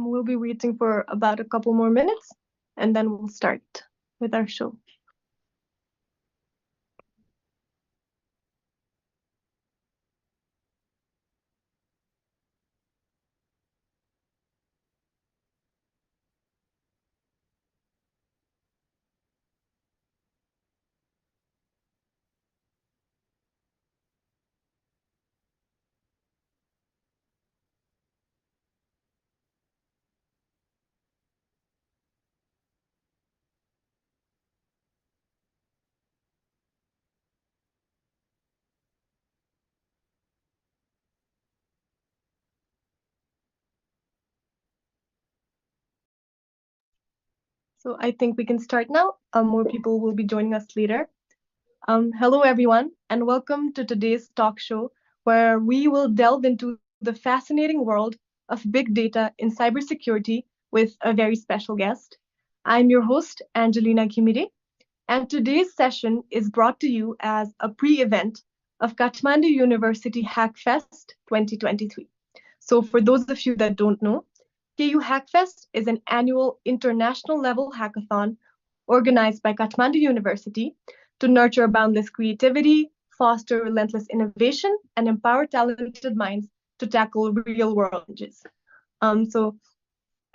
We'll be waiting for about a couple more minutes, and then we'll start with our show. So I think we can start now. More people will be joining us later. Hello, everyone, and welcome to today's talk show, where we will delve into the fascinating world of big data in cybersecurity with a very special guest. I'm your host, Angelina Kimire, and today's session is brought to you as a pre-event of Kathmandu University HackFest 2023. So for those of you that don't know, KU HackFest is an annual international level hackathon organized by Kathmandu University to nurture boundless creativity, foster relentless innovation, and empower talented minds to tackle real world challenges. So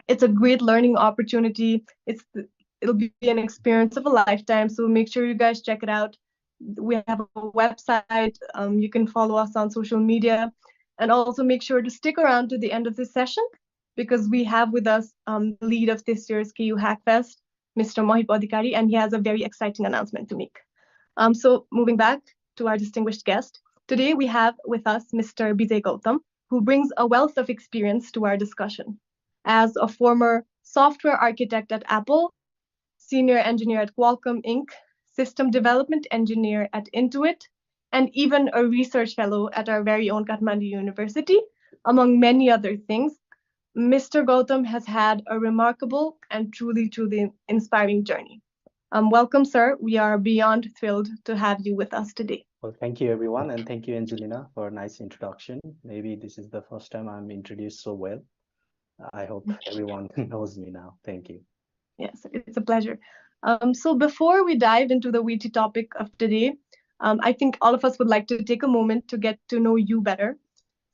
it's a great learning opportunity. It'll be an experience of a lifetime. So make sure you guys check it out. We have a website. You can follow us on social media, and also make sure to stick around to the end of this session because we have with us the lead of this year's KU Hackfest, Mr. Mohip Adhikari, and he has a very exciting announcement to make. So moving back to our distinguished guest, today we have with us Mr. Bijaya Gautam, who brings a wealth of experience to our discussion. As a former software architect at Apple, senior engineer at Qualcomm Inc., system development engineer at Intuit, and even a research fellow at our very own Kathmandu University, among many other things, Mr. Gautam has had a remarkable and truly inspiring journey. Welcome, sir. We are beyond thrilled to have you with us today. Well, thank you, everyone, and thank you, Angelina, for a nice introduction. Maybe this is the first time I'm introduced so well. I hope everyone knows me now. Thank you. Yes, it's a pleasure. So before we dive into the witty topic of today, I think all of us would like to take a moment to get to know you better.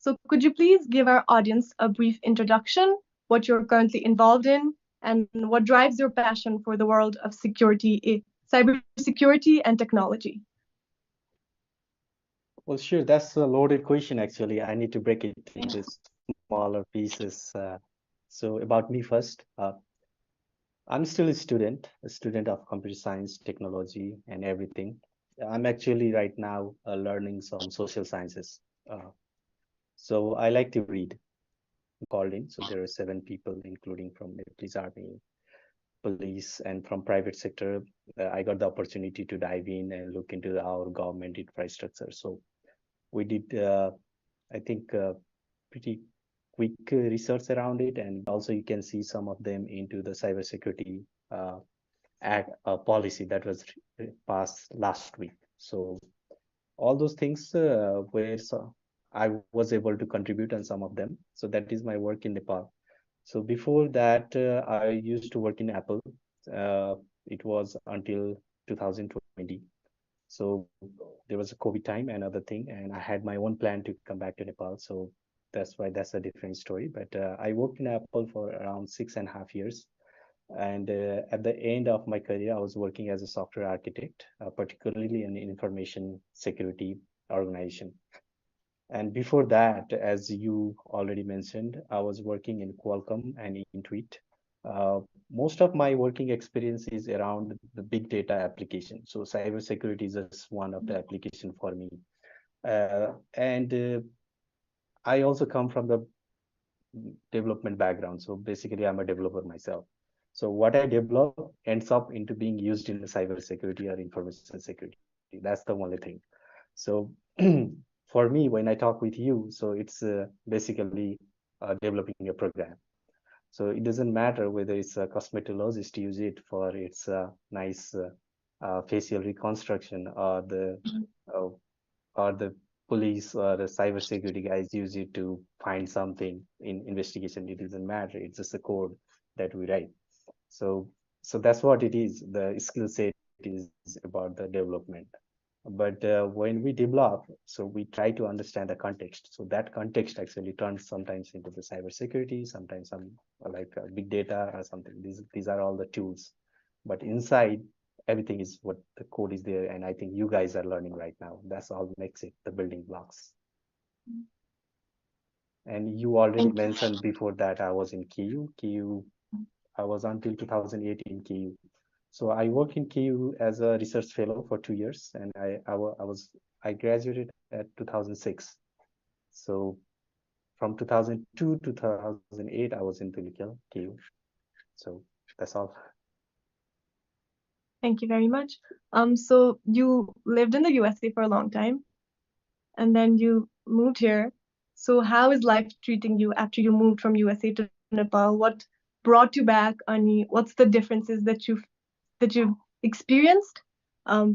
So could you please give our audience a brief introduction, what you're currently involved in, and what drives your passion for the world of security, cybersecurity and technology? Well, sure. That's a loaded question, actually. I need to break it into smaller pieces. So about me first, I'm still a student of computer science, technology, and everything. I'm actually right now learning some social sciences. So I like to read. Called in. So there are 7 people, including from Nepalese army, police, and from private sector. I got the opportunity to dive in and look into our government infrastructure. So we did, I think, pretty quick research around it, and also you can see some of them into the cybersecurity act policy that was passed last week. So all those things were I was able to contribute on some of them. So that is my work in Nepal. So before that, I used to work in Apple. Uh, it was until 2020. So there was a COVID time and other thing, and I had my own plan to come back to Nepal. So that's why that's a different story. But I worked in Apple for around 6.5 years. And at the end of my career, I was working as a software architect, particularly in information security organization. And before that, as you already mentioned, I was working in Qualcomm and Intuit. Uh, Most of my working experience is around the big data application. So cybersecurity is just one of the application for me. And I also come from the development background. So basically, I'm a developer myself. So what I develop ends up into being used in the cybersecurity or information security. That's the only thing. So for me, when I talk with you, so it's basically developing a program. So it doesn't matter whether it's a cosmetologist use it for its nice facial reconstruction uh, or the police or the cybersecurity guys use it to find something in investigation. It doesn't matter. It's just a code that we write. So that's what it is. The skill set is about the development. But when we develop, so we try to understand the context. So that context actually turns sometimes into the cybersecurity, sometimes some like big data or something. These are all the tools. But inside, everything is what the code is there, and I think you guys are learning right now. That's all makes it the building blocks. And you already Thank you. mentioned before that I was in KU. I was until 2008 in KU. So I worked in KU as a research fellow for 2 years, and I graduated at 2006. So from 2002 to 2008, I was in Tulikil, KU. So that's all. Thank you very much. So you lived in the USA for a long time, and then you moved here. So how is life treating you after you moved from USA to Nepal? What brought you back, Ani? What's the differences that you've experienced?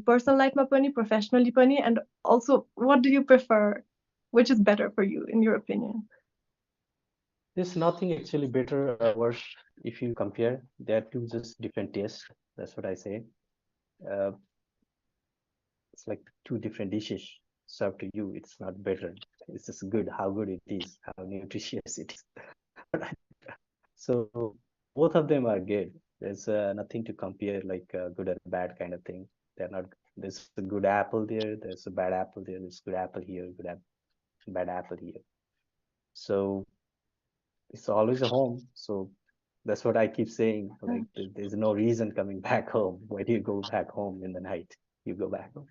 Personal life ma pani, professionally pani, and also what do you prefer? Which is better for you, in your opinion? There's nothing actually better or worse if you compare. They're two just different tastes. That's what I say. Uh, it's like two different dishes served to you. It's not better. It's just good, how good it is, how nutritious it is. So both of them are good. There's nothing to compare like good or bad kind of thing. They're not. There's a good apple there. There's a bad apple there. There's good apple here. Bad apple here. So it's always a home. So that's what I keep saying. Like there's no reason coming back home. Why do you go back home in the night? You go back home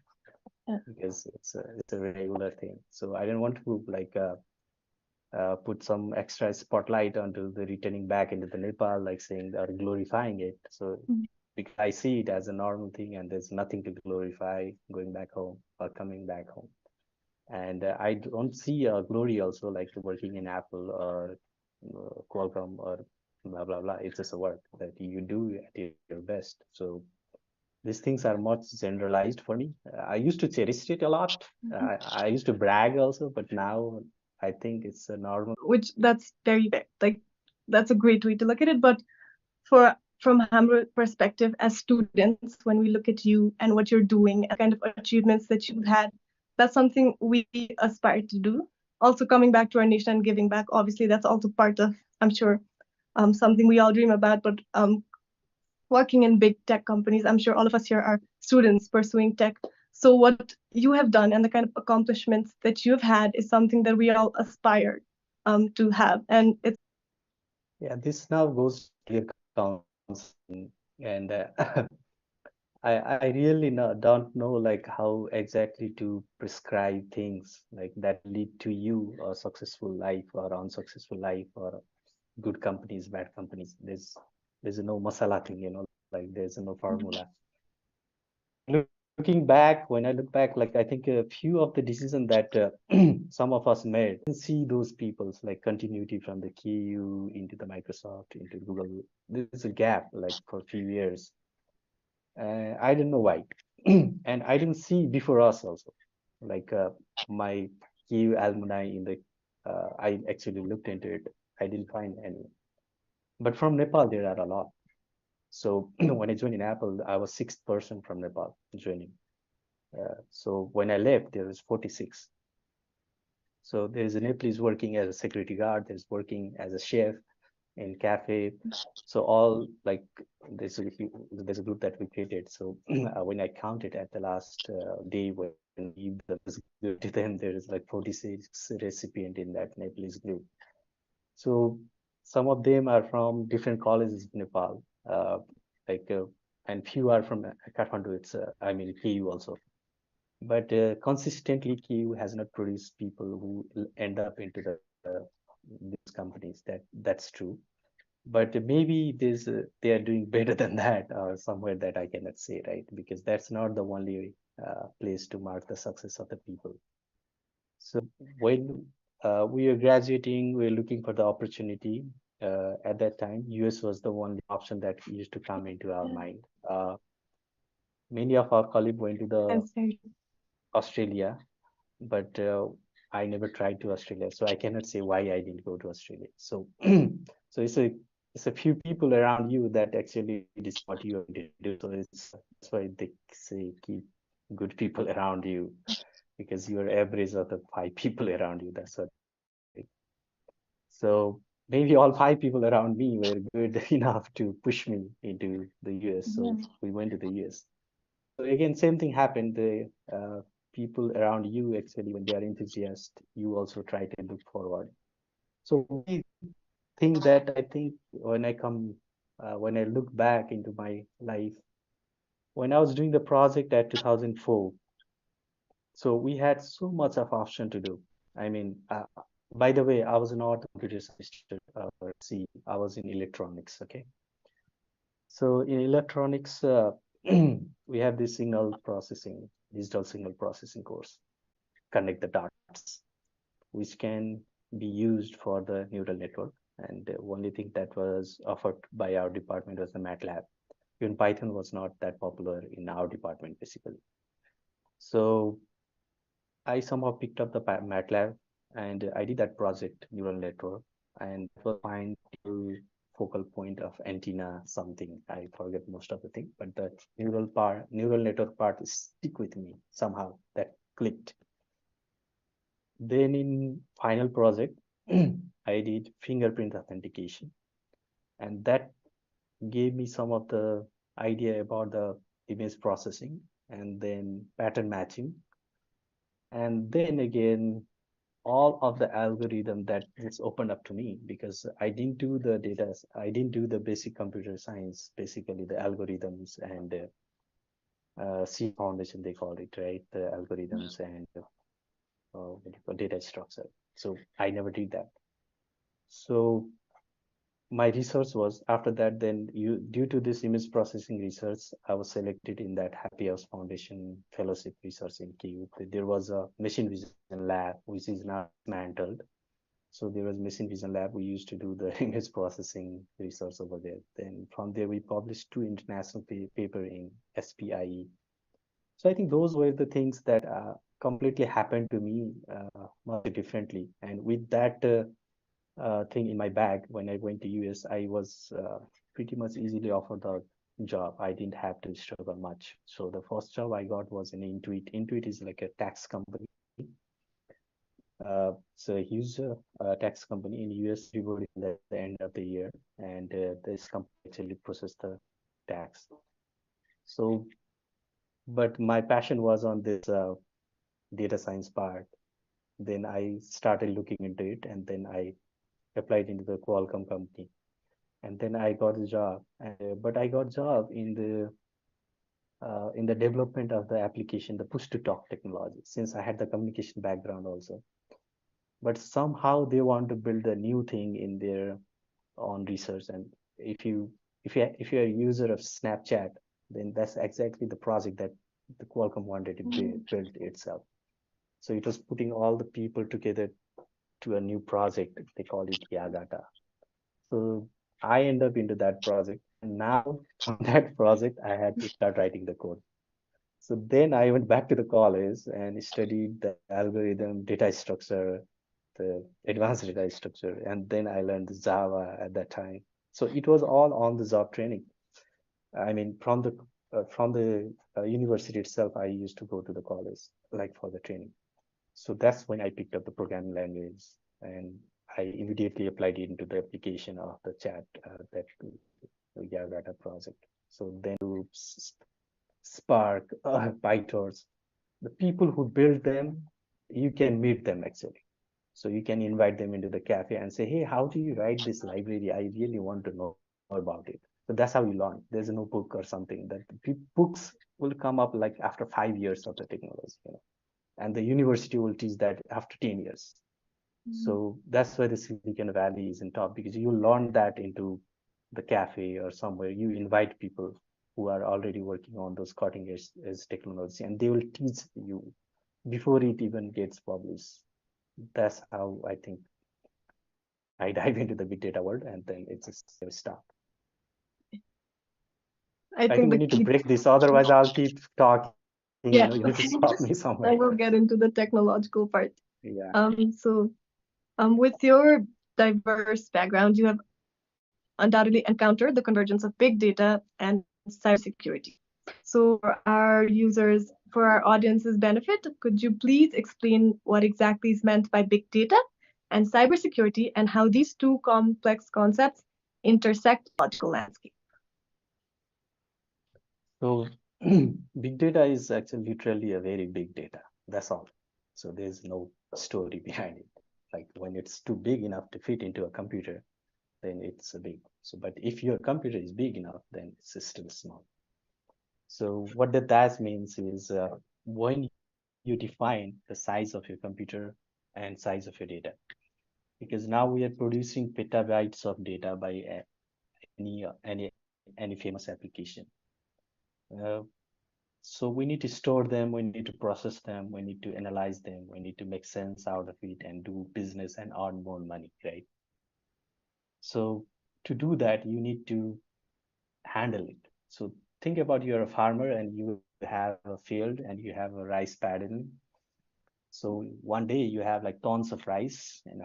Yeah. because it's a regular thing. So I don't want to like put some extra spotlight onto the returning back into the Nepal, like saying or glorifying it. So Mm. because I see it as a normal thing, and there's nothing to glorify going back home or coming back home. And I don't see a glory also like working in Apple or Qualcomm or blah blah blah. It's just a work that you do at your best. So these things are much generalized for me. I used to cherish it a lot. I used to brag also, but now I think it's a normal. Which that's very like that's a great way to look at it. But for from Hamra perspective as students, when we look at you and what you're doing and the kind of achievements that you've had, that's something we aspire to do. Also coming back to our nation and giving back, obviously that's also part of, I'm sure, something we all dream about. But working in big tech companies, I'm sure all of us here are students pursuing tech. So what you have done and the kind of accomplishments that you've had is something that we all aspire to have. And it's Yeah, this now goes to career counseling, and I really don't know like how exactly to prescribe things like that lead to you a successful life or unsuccessful life or good companies, bad companies. There's no masala thing, like there's no formula. Looking back, when I look back, like I think a few of the decisions that some of us made, see those people's like continuity from the KU into the Microsoft, into Google. There's a gap like for a few years. I don't know why. And I didn't see before us also. Like my KU alumni in the, I actually looked into it. I didn't find any. But from Nepal, there are a lot. So when I joined in Apple, I was sixth person from Nepal joining. So when I left, there was 46. So there's a Nepalese working as a security guard, there's working as a chef in cafe. So all like there's a group that we created. So when I counted at the last day when we the to them, there is like 46 recipient in that Nepalese group. So some of them are from different colleges in Nepal, like and few are from Kathmandu. It's I mean KU also. But consistently, KU has not produced people who end up into these companies. That's true. But maybe they are doing better than that, or somewhere that I cannot say, right? Because that's not the only place to mark the success of the people. So when we were graduating, we were looking for the opportunity. At that time, US was the only option that used to come into our mind. Many of our colleagues went to the very Australia, but I never tried to Australia, so I cannot say why I didn't go to Australia. So, so it's a few people around you that actually decide what you are going to do. So that's why they say keep good people around you because you are average of the five people around you. That's what. So maybe all five people around me were good enough to push me into the US. So Yeah. we went to the US. So again, same thing happened. The people around you actually, when they are enthusiastic, you also try to look forward. So one thing that I think when I look back into my life, when I was doing the project at 2004, so we had so much of option to do. I mean, by the way, I was not a computer science student. See, I was in electronics. Okay, so in electronics, we have this digital signal processing course, connect the dots, which can be used for the neural network. And the only thing that was offered by our department was the MATLAB. Even Python was not that popular in our department, basically. So I somehow picked up the MATLAB and I did that project, neural network, and it was fine to focal point of antenna something. I forget most of the thing, but the neural network part stick with me somehow. That clicked. Then in final project, I did fingerprint authentication, and that gave me some of the idea about the image processing and then pattern matching. And then again, all of the algorithm that is opened up to me because I didn't do the basic computer science, basically the algorithms and C foundation, they call it, right? The algorithms and what do you call data structure. So I never did that. So my research was after that, then due to this image processing research, I was selected in that Happy House Foundation Fellowship Research in Kyiv. There was a machine vision lab, which is now dismantled. So there was machine vision lab. We used to do the image processing research over there. Then from there, we published two international paper in SPIE. So I think those were the things that completely happened to me much differently. And with that thing in my bag when I went to US, I was pretty much easily offered the job. I didn't have to struggle much. So the first job I got was in Intuit. Intuit is like a tax company. It's a huge tax company in US. Everybody at the end of the year, and this company actually process the tax. So, but my passion was on this data science part. Then I started looking into it, and then I applied into the Qualcomm company, and then I got a job. But I got job in the development of the application, the push to talk technology, since I had the communication background also. But somehow they want to build a new thing in their own research. And if you if you're a user of Snapchat, then that's exactly the project that the Qualcomm wanted to build itself. So it was putting all the people together to a new project. They call it Yagata. So I end up into that project. And now from that project, I had to start writing the code. So then I went back to the college and studied the algorithm, data structure, the advanced data structure, and then I learned Java at that time. So it was all on the job training. I mean, from the university itself, I used to go to the college like for the training. So that's when I picked up the programming language, and I immediately applied it into the application of the chat that Yagata project. So then groups, Spark, PyTorch, the people who build them, you can meet them actually. So you can invite them into the cafe and say, hey, how do you write this library? I really want to know about it. So that's how you learn. There's no book or something that books will come up like after 5 years of the technology, and the university will teach that after 10 years. So that's why the Silicon Valley is in top because you learn that into the cafe or somewhere. You invite people who are already working on those cutting edge technology, and they will teach you before it even gets published. That's how I think I dive into the big data world, and then it's just a start. I I think think we the need to key. break this, otherwise I'll keep talking. You Yeah, need to stop me somewhere. I will get into the technological part. Yeah. With your diverse background, you have undoubtedly encountered the convergence of big data and cybersecurity. So, for our users, for our audience's benefit, could you please explain what exactly is meant by big data and cybersecurity and how these two complex concepts intersect in the technological landscape? So big data is actually literally a very big data. That's all. So there's no story behind it. Like when it's too big enough to fit into a computer, then it's a big. So, but if your computer is big enough, then it's still small. So what that means is when you define the size of your computer and size of your data, because now we are producing petabytes of data by any famous application. Uh, So we need to store them, we need to process them, we need to analyze them, we need to make sense out of it and do business and earn more money, right? So to do that, you need to handle it. So think about you're a farmer and you have a field and you have a rice paddy. So one day you have like tons of rice, and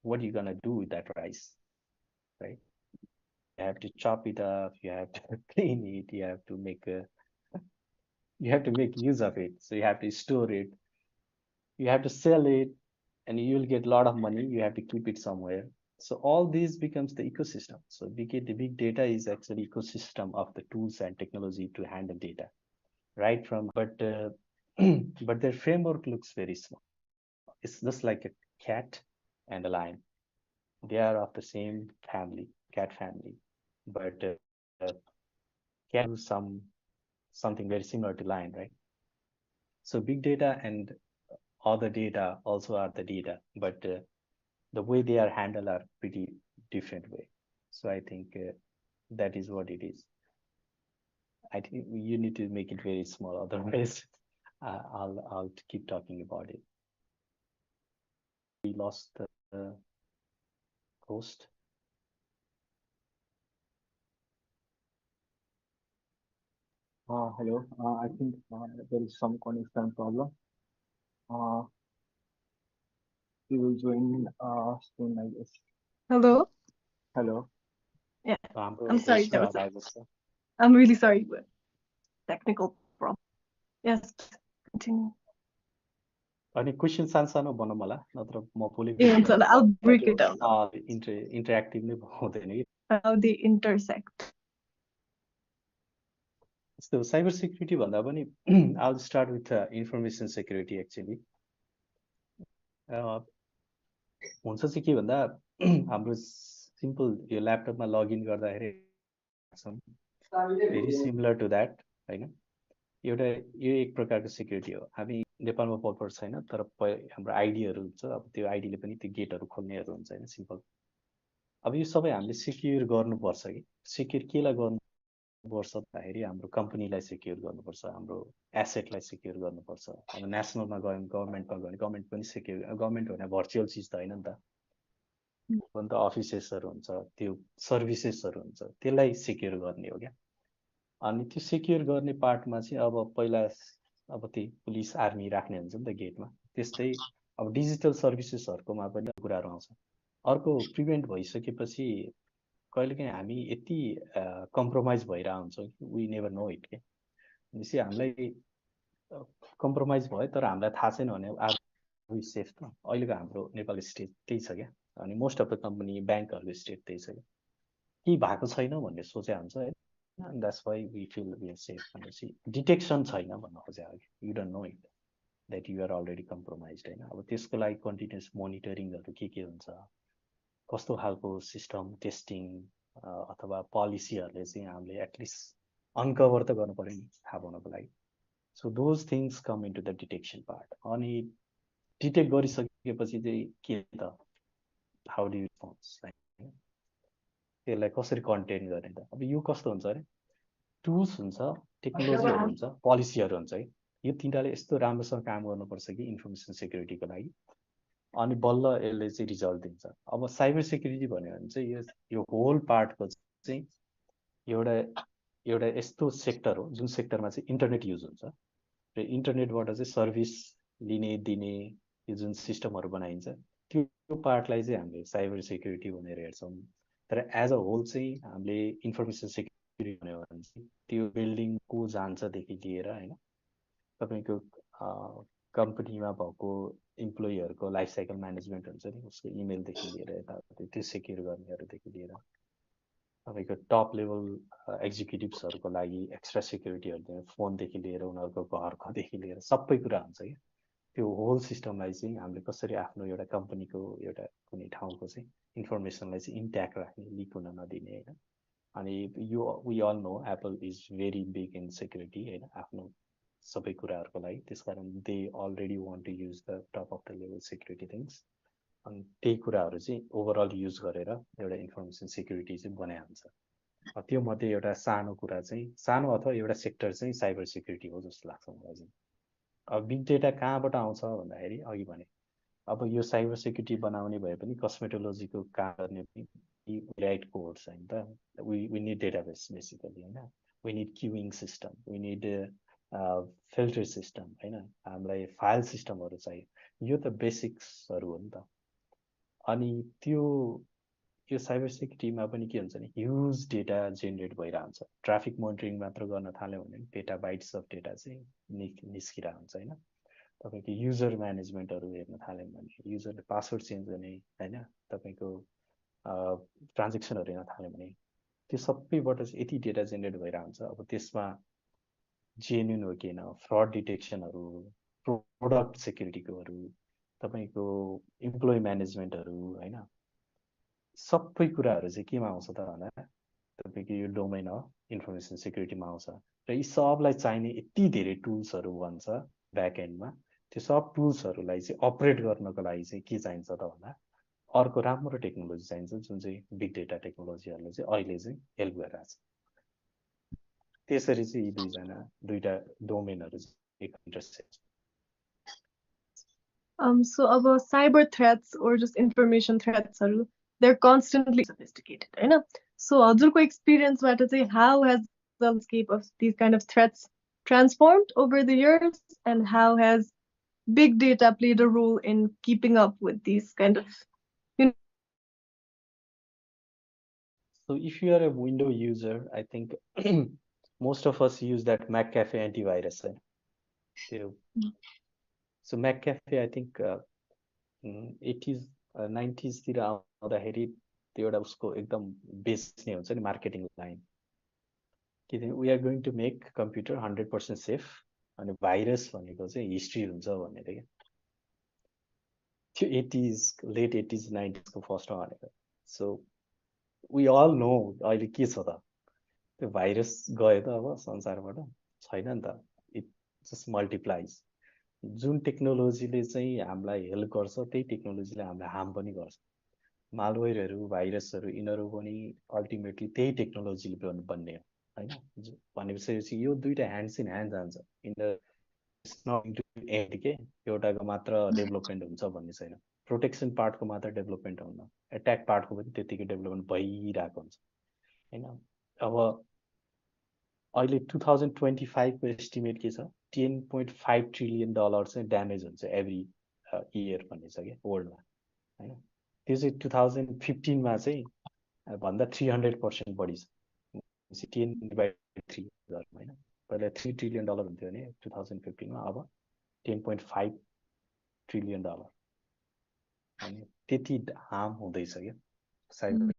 what are you gonna do with that rice, right? You have to chop it up, you have to clean it, you have to make use of it. So you have to store it, you have to sell it, and you will get a lot of money. You have to keep it somewhere. So all these becomes the ecosystem. So the big data is actually ecosystem of the tools and technology to handle data, right? But their framework looks very small. It's just like a cat and a lion. They are of the same family, cat family, but cat do something very similar to lion, right? So big data and other data also are the data, but the way they are handled are pretty different way. So I think that is what it is. I think you need to make it very small, otherwise I'll keep talking about it. We lost the host. Hello. I think there is some connection problem. Uh, we will join soon, I guess. Hello? Hello. Yeah, हाम्रो I'm sorry. Host That मै was. आवाज छ I'm really sorry, but technical problem. Yes, please continue. अनि question सानो बनाऊँ होला, नत्र म बोलेको Yeah, बोलेको so I'll break it down now. Interactive नै हुँदैन कि. How they intersect. So cyber security भन्दा पनि I'll start with information security actually. हुन्छ चाहिँ के भन्दा हाम्रो सिम्पल यो ल्यापटपमा लगइन गर्दाखेरि भेरी सिमिलर टु द्याट होइन. एउटा यो एक प्रकारको सिक्युरिटी हो. हामी नेपालमा पपुलर छैन, तर हाम्रो आइडीहरू हुन्छ. अब त्यो आइडीले पनि त्यो गेटहरू खोल्नेहरू हुन्छ होइन, सिम्पल. अब यो सबै हामीले सिक्योर गर्नुपर्छ कि. सिक्योर केलाई गर्नुपर्छ भन्दाखेरि हाम्रो कम्पनीलाई सिक्योर गर्नुपर्छ, हाम्रो एसेटलाई सिक्योर गर्नुपर्छ. अब नेसनलमा गयौँ, गभर्मेन्टमा गयो भने गभर्मेन्ट पनि सिक्योर, गभर्मेन्ट भने भर्चुअल चिज त होइन नि त. अन्त अफिसेसहरू हुन्छ, त्यो सर्भिसेसहरू हुन्छ, त्यसलाई सिक्योर गर्ने हो क्या. अनि त्यो सिक्योर गर्ने पार्टमा चाहिँ अब पहिला अब त्यही पुलिस आर्मी राख्ने हुन्छ नि त गेटमा. त्यस्तै अब डिजिटल सर्भिसेसहरूकोमा पनि कुराहरू आउँछ. अर्को प्रिभेन्ट भइसकेपछि कहिलेकाहीँ हामी यति कम्प्रोमाइज भइरहेको हुन्छौँ कि वी नेभर नो इट के. भनेपछि हामीलाई कम्प्रोमाइज भयो तर हामीलाई थाहा छैन भने आर वी सेफ त. अहिलेको हाम्रो नेपाल स्टेट त्यही छ क्या. अनि मोस्ट अफ द कम्पनी ब्याङ्कहरूको स्टेट त्यही छ क्या. केही भएको छैन भन्ने सोचे हुन्छ होइन. That's why we feel we are safe भनेपछि डिटेक्सन छैन भन्न खोजेको. You don't know it that you are already compromise होइन. अब त्यसको लागि कन्टिन्युस मोनिटरिङहरू के हुन्छ, कस्तो खालको सिस्टम टेस्टिङ अथवा पोलिसीहरूले चाहिँ हामीले एटलिस्ट अनकभर त गर्नु पऱ्यो नि थाहा पाउनको लागि. So those things com into the detection part. अनि डिटेक्ट गरिसकेपछि चाहिँ के त, हाउ डु यु रिस्पोन्स, त्यसलाई कसरी कन्टेन गर्ने त. अब यो कस्तो हुन्छ अरे, टुल्स हुन्छ, टेक्नोलोजीहरू हुन्छ, पोलिसीहरू हुन्छ है. यो तिनवटाले यस्तो राम्रोसँग काम गर्नुपर्छ कि इन्फर्मेसन सेक्युरिटीको लागि, अनि बल्ल यसले चाहिँ रिजल्ट दिन्छ. अब साइबर सेक्युरिटी भन्यो भने चाहिँ यो होल पार्टको चाहिँ एउटा एउटा यस्तो सेक्टर हो जुन सेक्टरमा चाहिँ इन्टरनेट युज हुन्छ र इन्टरनेटबाट चाहिँ सर्भिस लिने दिने यो जुन सिस्टमहरू बनाइन्छ त्यो पार्टलाई चाहिँ हामीले साइबर सेक्युरिटी भनेर हेर्छौँ। तर एज अ होल चाहिँ हामीले इन्फर्मेसन सेक्युरिटी भन्यो भने चाहिँ त्यो बिल्डिङको जान्छदेखि लिएर होइन तपाईँको कम्पनीमा भएको इम्प्लोइहरूको लाइफ साइकल म्यानेजमेन्ट हुन्छ नि, उसको इमेलदेखि लिएर यताउति त्यो सेक्युर गर्नेहरूदेखि लिएर तपाईँको टप लेभल एक्जिक्युटिभ्सहरूको लागि एक्स्ट्रा सेक्युरिटीहरू फोनदेखि लिएर उनीहरूको घरकोदेखि लिएर सबै कुरा हुन्छ क्या। त्यो होल सिस्टमलाई चाहिँ हामीले कसरी आफ्नो एउटा कम्पनीको एउटा कुनै ठाउँको चाहिँ इन्फर्मेसनलाई चाहिँ इन्ट्याक्ट राख्ने, लिक हुन नदिने होइन। अनि यो we all know Apple is very big in security होइन आफ्नो सबै कुराहरूको लागि, त्यसकारण they already want to use the top of the level security things. अनि त्यही कुराहरू चाहिँ ओभरअल युज गरेर एउटा इन्फर्मेसन सेक्युरिटी चाहिँ बनाएको हुन्छ। त्यो मध्ये एउटा सानो कुरा चाहिँ सानो अथवा एउटा सेक्टर चाहिँ साइबर सेक्युरिटी हो जस्तो लाग्छ मलाई चाहिँ। अब बिग डेटा कहाँबाट आउँछ भन्दाखेरि अघि भने अब यो साइबर सेक्युरिटी बनाउने भए पनि कस्मेटोलोजीको काम गर्ने पनि राइट कोड्स होइन त। वी निड डेटाबेस बेसिकली होइन, we need queueing system, we need filter system होइन, हामीलाई फाइल सिस्टमहरू चाहियो। यो त बेसिक्सहरू हो नि त। अनि यो साइबर सेक्युरिटीमा पनि के हुन्छ भने ह्युज डेटा जेनेरेट भइरहन्छ। ट्राफिक मोनिटरिङ मात्र गर्न थाल्यो भने डेटा बाइट्स अफ डेटा चाहिँ निस्किरहेको हुन्छ होइन। तपाईँको युजर म्यानेजमेन्टहरू हेर्न थाल्यो भने युजरले पासवर्ड चेन्ज गर्ने होइन, तपाईँको ट्रान्जेक्सनहरू हेर्न थाल्यो भने त्यो सबैबाट चाहिँ यति डेटा जेनेरेट भइरहेको हुन्छ। अब त्यसमा जेन्युन हो कि होइन, फ्रड डिटेक्सनहरू, प्रोडक्ट सेक्युरिटीकोहरू, तपाईँको इम्प्लोइ म्यानेजमेन्टहरू होइन, सबै कुराहरू चाहिँ केमा आउँछ त भन्दा तपाईँको यो डोमेन अफ इन्फर्मेसन सेक्युरिटीमा आउँछ। र यी सबलाई चाहिने यति धेरै टुल्सहरू भन्छ ब्याक एन्डमा। त्यो सब टुल्सहरूलाई चाहिँ अपरेट गर्नको लागि चाहिँ के चाहिन्छ त भन्दा अर्को राम्रो टेक्नोलोजी चाहिन्छ, जुन चाहिँ बिग डेटा टेक्नोलोजीहरूले चाहिँ अहिले चाहिँ हेल्प गरिरहेको छ। त्यसरी चाहिँ यी दुईटा डोमेनहरू चाहिँ intersect. So our cyber threats or just information threats are they're constantly sophisticated, right? So हजुरको experience-बाट चाहिँ how has the landscape of these kind of threats transformed over the years, and how has big data played a role in keeping up with these kind of So if you are a window user, I think most of us use that McAfee antivirus. So McAfee, I think 80s 90s तिर आउँदाखेरि त्यो एउटा उसको एकदम बेच्ने हुन्छ नि marketing line कि we are going to make computer 100% safe अनि भाइरस भनेको चाहिँ हिस्ट्री हुन्छ भनेर क्या। त्यो 80s लेट 80s 90s को फर्स्टमा भनेको। सो वी अल नो अहिले के छ त, त्यो भाइरस गयो त अब संसारबाट छैन नि त, इट जस्ट मल्टिप्लाइज। जुन टेक्नोलोजीले चाहिँ हामीलाई हेल्प गर्छ त्यही टेक्नोलोजीले हामीलाई हार्म पनि गर्छ। मालवेयरहरू, भाइरसहरू यिनीहरू पनि अल्टिमेटली त्यही टेक्नोलोजीले बन्ने हो होइन। भनेपछि यो दुईटा ह्यान्ड्स इन ह्यान्ड जान्छ। एन्ड के एउटाको मात्र डेभलपमेन्ट हुन्छ भन्ने छैन। प्रोटेक्सन पार्टको मात्र डेभलपमेन्ट हुन्न, एट्याक पार्टको पनि त्यतिकै डेभलपमेन्ट भइरहेको हुन्छ होइन। अब अहिले 2025 को एस्टिमेट के छ, $10.5 ट्रिलियन चाहिँ ड्यामेज हुन्छ एभ्री इयर भन्ने छ क्या वर्ल्डमा होइन। त्यो चाहिँ 2015मा चाहिँ भन्दा 300% बढी छ। 10/3 होइन, पहिला $3 ट्रिलियन हुन्थ्यो भने 2015मा अब $10.5 ट्रिलियन अनि त्यति हार्म हुँदैछ क्या साइबर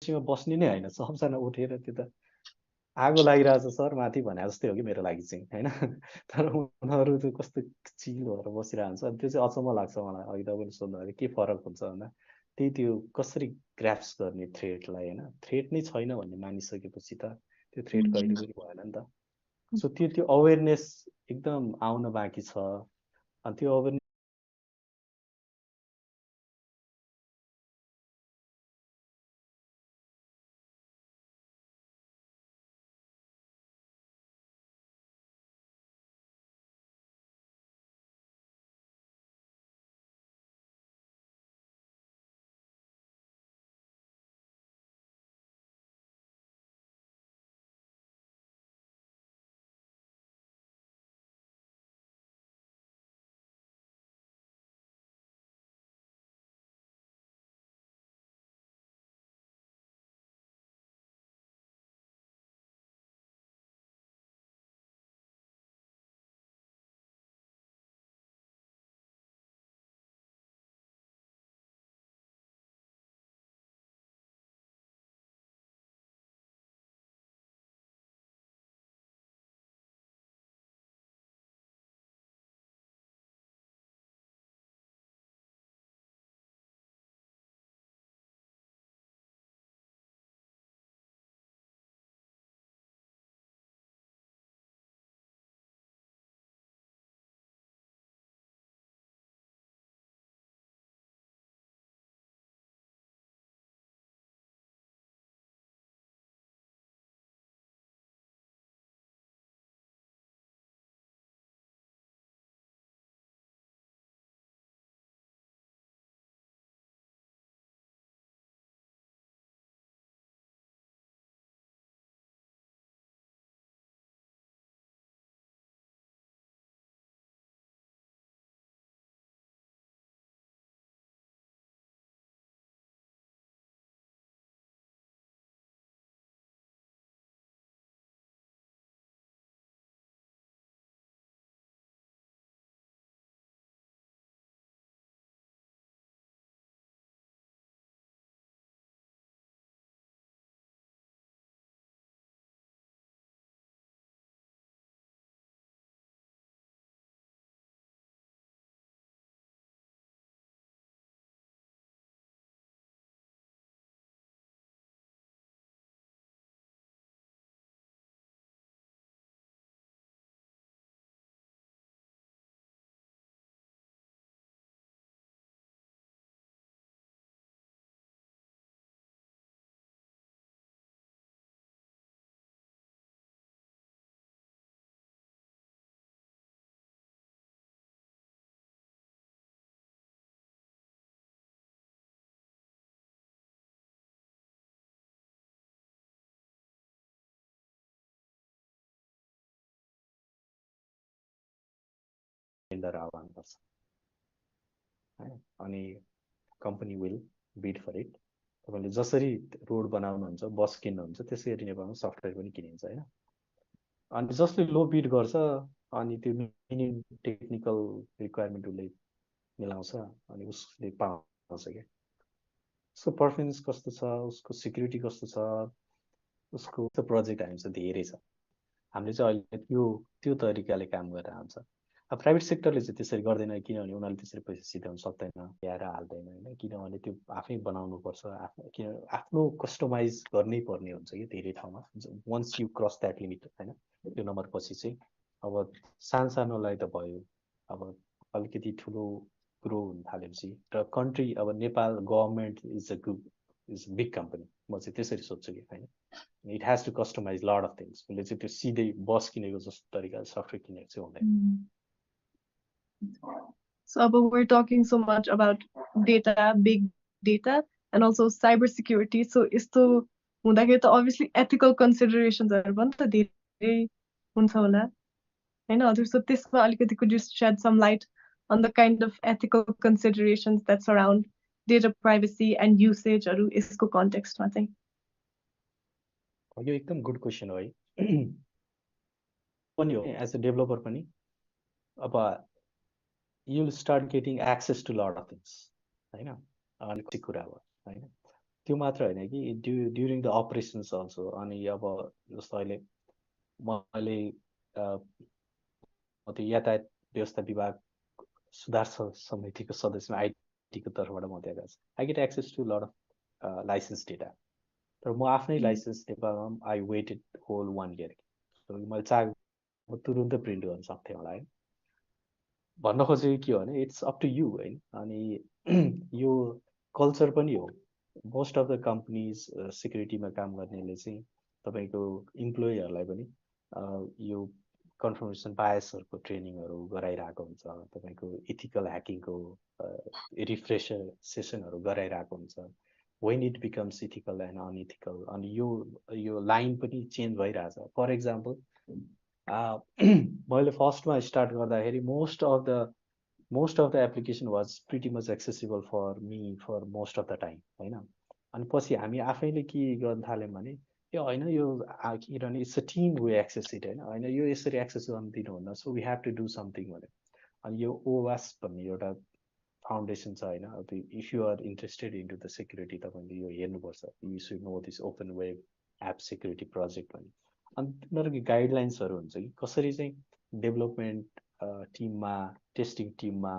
कुर्सीमा बस्ने नै होइन, सबजना उठेर त्यो त आगो लागिरहेछ सर माथि भने जस्तै हो कि मेरो लागि चाहिँ होइन। तर उनीहरू चाहिँ कस्तो चिल भएर बसिरहन्छ, अनि त्यो चाहिँ अचम्म लाग्छ मलाई। अघि तपाईँले सोध्दाखेरि के फरक हुन्छ भन्दा त्यही त्यो कसरी ग्राप्स गर्ने थ्रेटलाई, होइन थ्रेट नै छैन भन्ने मानिसकेपछि त त्यो थ्रेट कहिले पनि भएन नि त। सो त्यो अवेरनेस एकदम आउन बाँकी छ। अनि त्यो अवेरनेस टेन्डर आह्वान गर्छ होइन, अनि company will bid for it. तपाईँले जसरी रोड बनाउनुहुन्छ, बस किन्नुहुन्छ, त्यसरी नेपालमा सफ्टवेयर पनि किनिन्छ होइन। अनि जसले लो बिड गर्छ अनि त्यो मिनिमम टेक्निकल रिक्वायरमेन्ट उसले मिलाउँछ अनि उसले पाउँछ क्या। उसको पर्फर्मेन्स कस्तो छ, उसको सिक्युरिटी कस्तो छ, उसको प्रोजेक्ट हामीसँग धेरै छ। हामीले चाहिँ अहिले त्यो तरिकाले काम गरेर आउँछ। अब प्राइभेट सेक्टरले चाहिँ त्यसरी गर्दैन, किनभने उनीहरूले त्यसरी पैसा सिधाउन सक्दैन, ल्याएर हाल्दैन होइन, किनभने त्यो आफै बनाउनुपर्छ, आफ्नो कस्टमाइज गर्नै पर्ने हुन्छ कि धेरै ठाउँमा। Once you cross that limit होइन, त्यो नम्बर पछि चाहिँ अब सानोलाई त भयो, अब अलिकति ठुलो ग्रो हुन थालेपछि र कन्ट्री, अब Nepal government is big company, म चाहिँ त्यसरी सोध्छु कि होइन। It has to customize lot of things. उसले चाहिँ त्यो सिधै बस किनेको जस्तो तरिकाले सफ्टवेयर किनेको चाहिँ हुँदैन। So we're talking so much about data, big data, and also cybersecurity. So यस्तो हुँदाखेरि त obviously ethical considerations-हरु पनि त धेरै हुन्छ होला हैन हजुर। So त्यसमा अलिकति could you shed some light on the kind of ethical considerations that surround data privacy and usage-हरु यसको context-मा चाहिँ? यो एकदम गुड क्वेसन हो है। पनि हो एज अ डेभलपर पनि। अब you'll start getting access to lot of things होइन, अनि कुरा हो होइन। त्यो मात्र होइन कि ड्युरिङ द अपरेसन्स अल्सो। अनि अब जस्तो अहिले मैले त्यो यातायात व्यवस्था विभाग सुधार समितिको सदस्यमा आइटीको तर्फबाट म त्यहाँ गएको छु। I get access to lot of license data. तर म आफ्नै लाइसेन्स नेपालमा आई वेटेड होल 1 year। मैले चाहेको तुरुन्तै प्रिन्ट गर्न सक्थेँ होला है। भन्न खोजेको के हो भने इट्स अप टु यु होइन। अनि यो कल्चर पनि हो। मोस्ट अफ द कम्पनीज सिक्युरिटीमा काम गर्नेले चाहिँ तपाईँको इम्प्लोइहरूलाई पनि यो कन्फर्मेसन बायसहरूको ट्रेनिङहरू गराइरहेको हुन्छ। तपाईँको इथिकल ह्याकिङको रिफ्रेसर सेसनहरू गराइरहेको हुन्छ। When it becomes ethical and unethical. अनि यो लाइन पनि चेन्ज भइरहेछ। फर इक्जाम्पल मैले फर्स्टमा स्टार्ट गर्दाखेरि most of the application was pretty much accessible for me for most of the time होइन। अनि पछि हामी आफैले के गर्न थाल्यौँ भने यो होइन, यो किनभने it's a team way access it होइन, यो यसरी एक्सेस गर्न दिनुहुन्न, so we have to do something भने। अनि यो ओवास भन्ने एउटा फाउन्डेसन छ होइन। अब if you are interested into the security तपाईँले यो हेर्नुपर्छ। You should know this open web app security project भन्ने। अनि तिनीहरूको गाइडलाइन्सहरू हुन्छ कि कसरी चाहिँ डेभलपमेन्ट टिममा, टेस्टिङ टिममा,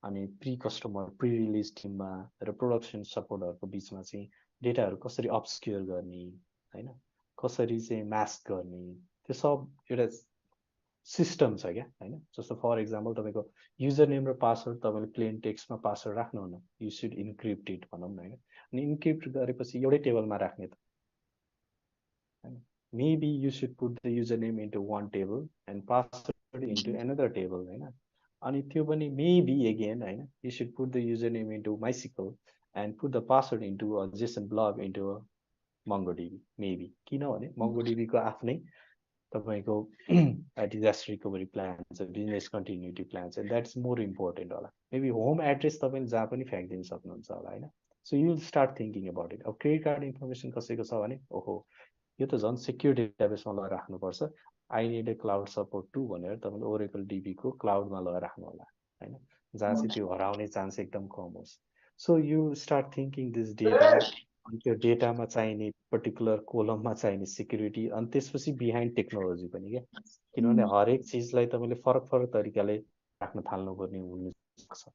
अनि प्री कस्टमर प्री रिलिज टिममा र प्रोडक्सन सपोर्टहरूको बिचमा चाहिँ डेटाहरू कसरी अपस्क्योर गर्ने होइन, कसरी चाहिँ मास्क गर्ने, त्यो सब एउटा सिस्टम छ क्या होइन। जस्तो फर इक्जाम्पल तपाईँको युजर नेम र पासवर्ड तपाईँले प्लेन टेक्स्टमा पासवर्ड राख्नुहुन्न, यु सुड इन्क्रिप्ट इट भनौँ न होइन। अनि इन्क्रिप्ट गरेपछि एउटै टेबलमा राख्ने त होइन। Maybe you should put the user name into one table and password into another table होइन। अनि त्यो पनि मेबी अगेन होइन, you should put the user name into MySQL and put the password into a JSON blob into MongoDB maybe. किनभने मङ्गोडिबीको आफ्नै तपाईँको disaster recovery plan छ, बिजनेस कन्टिन्युटी प्लान छ। द्याट्स मोर इम्पोर्टेन्ट होला। मेबी होम एड्रेस तपाईँले जहाँ पनि फ्याँकिदिन सक्नुहुन्छ होला होइन। So you will start thinking about it. अब क्रेडिट कार्ड इन्फर्मेसन कसैको छ भने ओहो यो त झन् सेक्युर डेटाबेसमा लगेर राख्नुपर्छ, I need a cloud support to भनेर तपाईँले ओरेकल डिबीको क्लाउडमा लगेर राख्नु होला होइन, जहाँ चाहिँ त्यो हराउने चान्स एकदम कम होस्। So you start thinking this data, अनि त्यो डेटामा चाहिने पर्टिकुलर कोलममा चाहिने सिक्युरिटी, अनि त्यसपछि बिहाइन्ड टेक्नोलोजी पनि क्या। किनभने हरेक चिजलाई तपाईँले फरक फरक तरिकाले राख्न थाल्नुपर्ने हुनसक्छ।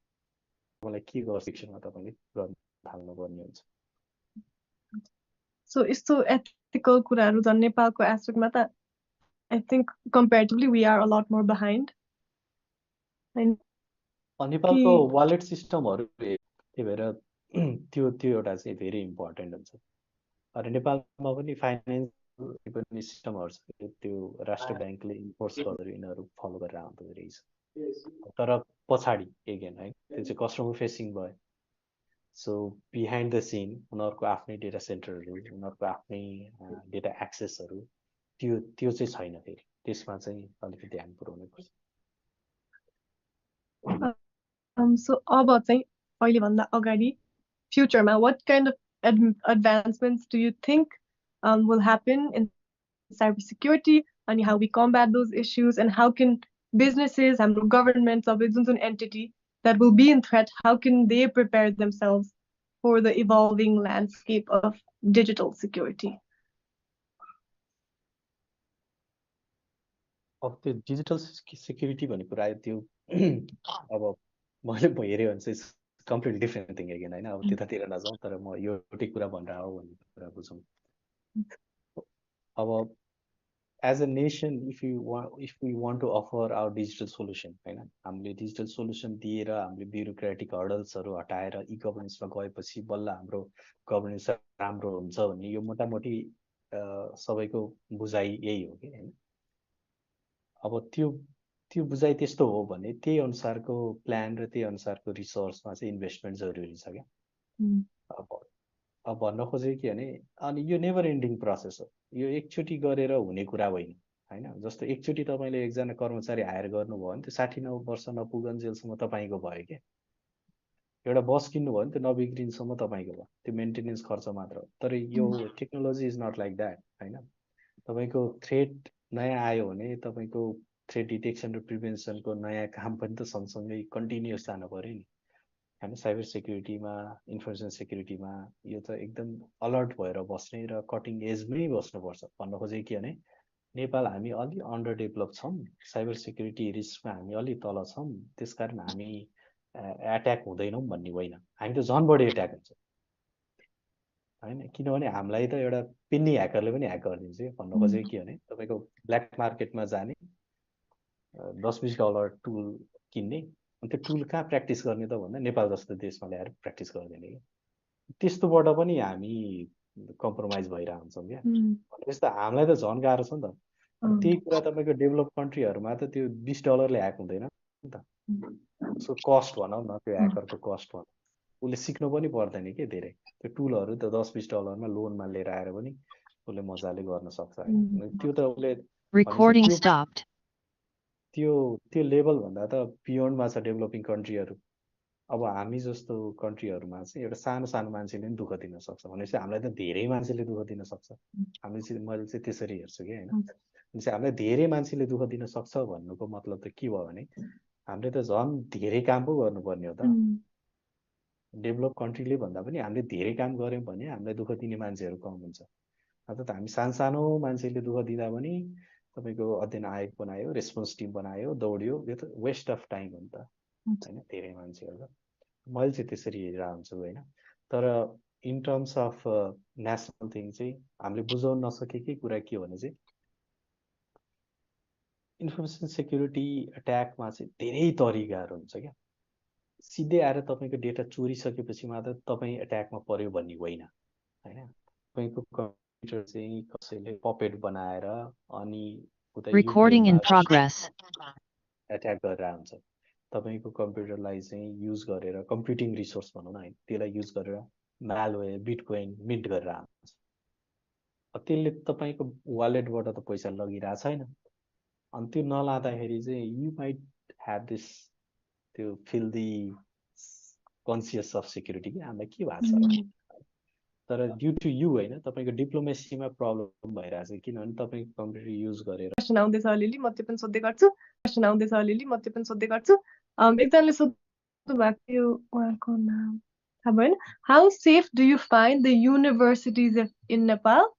मलाई के गर्छ शिक्षणमा तपाईँले गर्न थाल्नुपर्ने हुन्छ। सो यस्तो एथिकल कुराहरू झन् नेपालको एस्पेक्टमा त I think comparatively we are a lot more behind. नेपालको वालेट सिस्टमहरू त्यही भएर त्यो एउटा चाहिँ भेरी इम्पोर्टेन्ट हुन्छ। अनि नेपालमा पनि फाइनेन्स पनि सिस्टमहरू छ, त्यो राष्ट्र ब्याङ्कले इन्फोर्स गरेर यिनीहरू फलो गरेर आउँदो रहेछ। तर पछाडि एगेन है त्यो चाहिँ कस्टमर फेसिङ भयो। सो बिहाइन्ड द सिन उनीहरूको आफ्नै डेटा सेन्टरहरू, उनीहरूको आफ्नै डेटा एक्सेसहरू त्यो चाहिँ छैन। फेरि त्यसमा चाहिँ अलिकति ध्यान पुर्याउनु पर्छ। सो अब चाहिँ अहिलेभन्दा अगाडि फ्युचरमा what kind of advancements do you think will happen in cybersecurity, and how we combat those issues, and how can businesses and governments of an entity that will be in threat, how can they prepare themselves for the evolving landscape of digital security? अब त्यो digital security भन्ने कुरा त्यो अब मैले हेऱ्यो भने चाहिँ कम्प्लिटली डिफ्रेन्ट थिङ अगेन होइन। अब त्यतातिर नजाउँ, तर म एउटै कुरा भनेर हो भन्ने कुरा बुझौँ। अब as a nation if we want to offer our digital solution होइन, हामीले डिजिटल सोल्युसन दिएर हामीले ब्युरोक्रेटिक हर्डल्सहरू हटाएर इ गभर्नेन्समा गएपछि बल्ल हाम्रो गभर्नेन्स राम्रो हुन्छ भन्ने यो मोटामोटी सबैको बुझाइ यही हो कि होइन। अब त्यो बुझाइ त्यस्तो हो भने त्यही अनुसारको प्लान र त्यही अनुसारको रिसोर्समा चाहिँ इन्भेस्टमेन्ट जरुरी छ क्या। अब भन्न खोजेको के भने अनि यो नेभर एन्डिङ प्रोसेस हो, यो एकचोटि गरेर हुने कुरा होइन होइन। जस्तो एकचोटि तपाईँले एकजना कर्मचारी हायर गर्नुभयो भने त्यो 60-90 वर्ष नपुगन्जेलसम्म तपाईँको भयो क्या। एउटा बस किन्नुभयो भने त्यो नबिग्रिन्सम्म तपाईँको भयो, त्यो मेन्टेनेन्स खर्च मात्र हो। तर यो technology is not like that होइन। तपाईँको थ्रेट नयाँ आयो भने तपाईँको थ्रेट डिटेक्सन र प्रिभेन्सनको नयाँ काम पनि त सँगसँगै कन्टिन्युस जानु पऱ्यो नि। हैन साइबर सेक्युरिटीमा इन्फर्मेसन सेक्युरिटीमा यो त एकदम अलर्ट भएर बस्ने र कटिङ एजमै बस्नुपर्छ भन्न खोजेको के भने नेपाल हामी अलि अन्डर डेभलप छौँ साइबर सेक्युरिटी रिस्कमा हामी अलि तल छौँ त्यसकारण हामी एट्याक हुँदैनौँ भन्ने होइन हामी त झन् बढी एट्याक हुन्छ हैन किनभने हामीलाई त एउटा पिन्नी ह्याकरले पनि ह्याक गरिदिन्छ कि भन्न खोजेको के भने तपाईँको ब्ल्याक मार्केटमा जाने $10-20 टुल किन्ने अनि त्यो टुल कहाँ प्र्याक्टिस गर्ने त भन्दा नेपाल जस्तो देशमा ल्याएर प्र्याक्टिस गरिदिने कि त्यस्तोबाट पनि हामी कम्प्रोमाइज भइरहन्छौँ क्या भनेपछि त हामीलाई त झन् गाह्रो छ नि त त्यही कुरा तपाईँको डेभलप कन्ट्रीहरूमा त त्यो $20 ह्याक हुँदैन नि त उसको कस्ट भनौँ न त्यो ह्याकरको कस्ट भनौँ उसले सिक्नु पनि पर्दैन कि धेरै त्यो टुलहरू त $10-20 लोनमा लिएर आएर पनि उसले मजाले गर्न सक्छ त्यो त उसले त्यो लेभलभन्दा त बियोन्डमा छ डेभलपिङ कन्ट्रीहरू अब हामी जस्तो कन्ट्रीहरूमा चाहिँ एउटा सानो सानो मान्छेले पनि दुःख दिन सक्छ भनेपछि हामीलाई त धेरै मान्छेले दुःख दिन सक्छ हामीले चाहिँ मैले चाहिँ त्यसरी हेर्छु कि होइन भनेपछि हामीलाई धेरै मान्छेले दुःख दिन सक्छ भन्नुको मतलब त के भयो भने हामीले त झन् धेरै काम पो गर्नुपर्ने हो त डेभलप कन्ट्रीले भन्दा पनि हामीले धेरै काम गऱ्यौँ भने हामीलाई दुःख दिने मान्छेहरू कम हुन्छ अर्थात् हामी सानो मान्छेले दुःख दिँदा पनि तपाईँको अध्ययन आयोग बनायो रेस्पोन्स टिम बनायो दौड्यो यो त वेस्ट अफ टाइम हो नि त होइन धेरै मान्छेहरू मैले चाहिँ त्यसरी हेरेर हुन्छु होइन तर in terms of national thing चाहिँ हामीले बुझाउन नसकेकै कुरा के हो भने चाहिँ इन्फर्मेसन सेक्युरिटी एट्याकमा चाहिँ धेरै तरिकाहरू हुन्छ क्या सिधै आएर तपाईँको डेटा चोरिसकेपछि मात्र तपाईँ एट्याकमा पर्यो भन्ने होइन होइन तपाईँको कम्प्युटर चाहिँ कसैले पपेट बनाएर अनि उता एट्याक गरेर हुन्छ तपाईँको कम्प्युटरलाई चाहिँ युज गरेर कम्प्युटिङ रिसोर्स भनौँ न होइन त्यसलाई युज गरेर म्यालवेयर बिटकोइन मिन्ट गरेर आउँछ त्यसले तपाईँको वालेटबाट त पैसा लगिरहेको छैन अनि त्यो नलाँदाखेरि चाहिँ यु माइट ह्याभ दिस त्यो फिल्दी कन्सियस अफ सेक्युरिटी कि हामीलाई के भएको छ तर ड्यु टु यु होइन तपाईँको डिप्लोमेसीमा प्रब्लम भइरहेछ किनभने तपाईँको कम्प्युटर युज गरेर क्वेसन आउँदैछ अलिअलि म त्यो पनि सोध्दै गर्छु एकजनाले सोध्नु भएको थियो उहाँको नाम थाहा भएन how safe do you find the universities in Nepal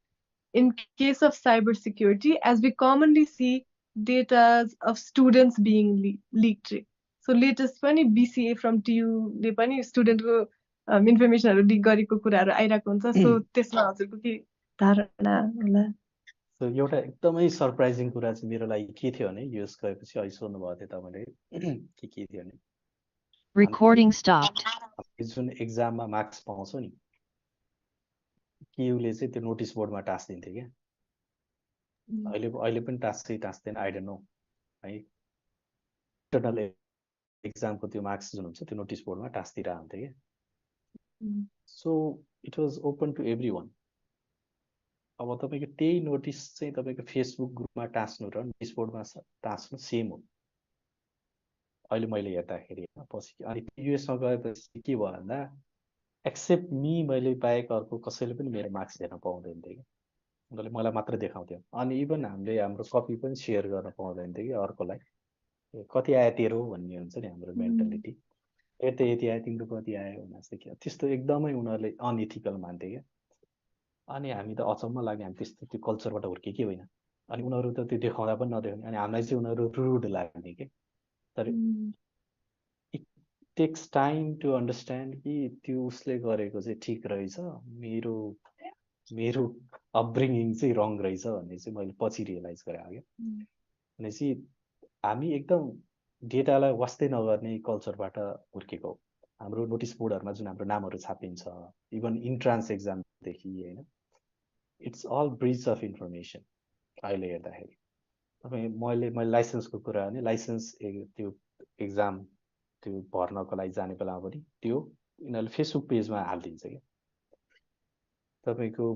in case of cybersecurity, as we commonly see data of students being leaked. So latest पनि BCA from TU ले पनि स्टुडेन्टको इन्फर्मेसनहरू लिक गरेको कुराहरू आइरहेको हुन्छ सो त्यसमा हजुरको के धारणा होला सो एउटा एकदमै सरप्राइजिङ कुरा चाहिँ मेरो लागि के थियो भने युएस गएपछि अहिले सोध्नु भएको थियो तपाईँले के थियो भने जुन एक्जाममा मार्क्स पाउँछौ नि केयुले चाहिँ त्यो नोटिस बोर्डमा टाँसिदिन्थ्यो क्या अहिले पनि टाँस्दैन आई डोन्ट नो है इन्टरनल एक्जामको त्यो मार्क्स जुन हुन्छ त्यो नोटिस बोर्डमा टाँसिदिइरहन्थ्यो क्या so it was open to everyone अब तपाईँको त्यही नोटिस चाहिँ तपाईँको फेसबुक ग्रुपमा टाँस्नु र नोटिस बोर्डमा टाँस्नु सेम हो अहिले मैले हेर्दाखेरि पछि अनि युएसमा गएपछि के भयो भन्दा एक्सेप्ट मी मैले बाहेक अर्को कसैले पनि मेरो मार्क्स हेर्न पाउँदैन थियो कि उनीहरूले मलाई मात्र देखाउँथ्यो अनि इभन हामीले हाम्रो कपी पनि सेयर गर्न पाउँदैन थियो कि अर्कोलाई कति आयो तेरो भन्ने हुन्छ नि हाम्रो मेन्टालिटी यति आयो तिम्रो कति आयो भने जस्तो के त्यस्तो एकदमै उनीहरूले अनइथिकल मान्थे क्या अनि हामी त अचम्म लाग्यो हामी त्यस्तो त्यो कल्चरबाट हुर्केकै होइन अनि उनीहरू त त्यो देखाउँदा पनि नदेखाउने अनि हामीलाई चाहिँ उनीहरू रुड लाग्ने कि तर it takes time to understand कि त्यो उसले गरेको चाहिँ ठिक रहेछ मेरो अपब्रिङिङ चाहिँ रङ रहेछ भन्ने चाहिँ मैले पछि रियलाइज गरेँ क्या भनेपछि हामी एकदम डेटालाई वास्तै नगर्ने कल्चरबाट हुर्केको हो हाम्रो नोटिस बोर्डहरूमा जुन हाम्रो नामहरू छापिन्छ इभन इन्ट्रान्स एक्जामदेखि होइन it's all breach of information अहिले हेर्दाखेरि तपाईँ मैले लाइसेन्सको कुरा भने लाइसेन्स त्यो एक्जाम त्यो भर्नको लागि जाने बेलामा पनि त्यो यिनीहरूले फेसबुक पेजमा हालिदिन्छ क्या तपाईँको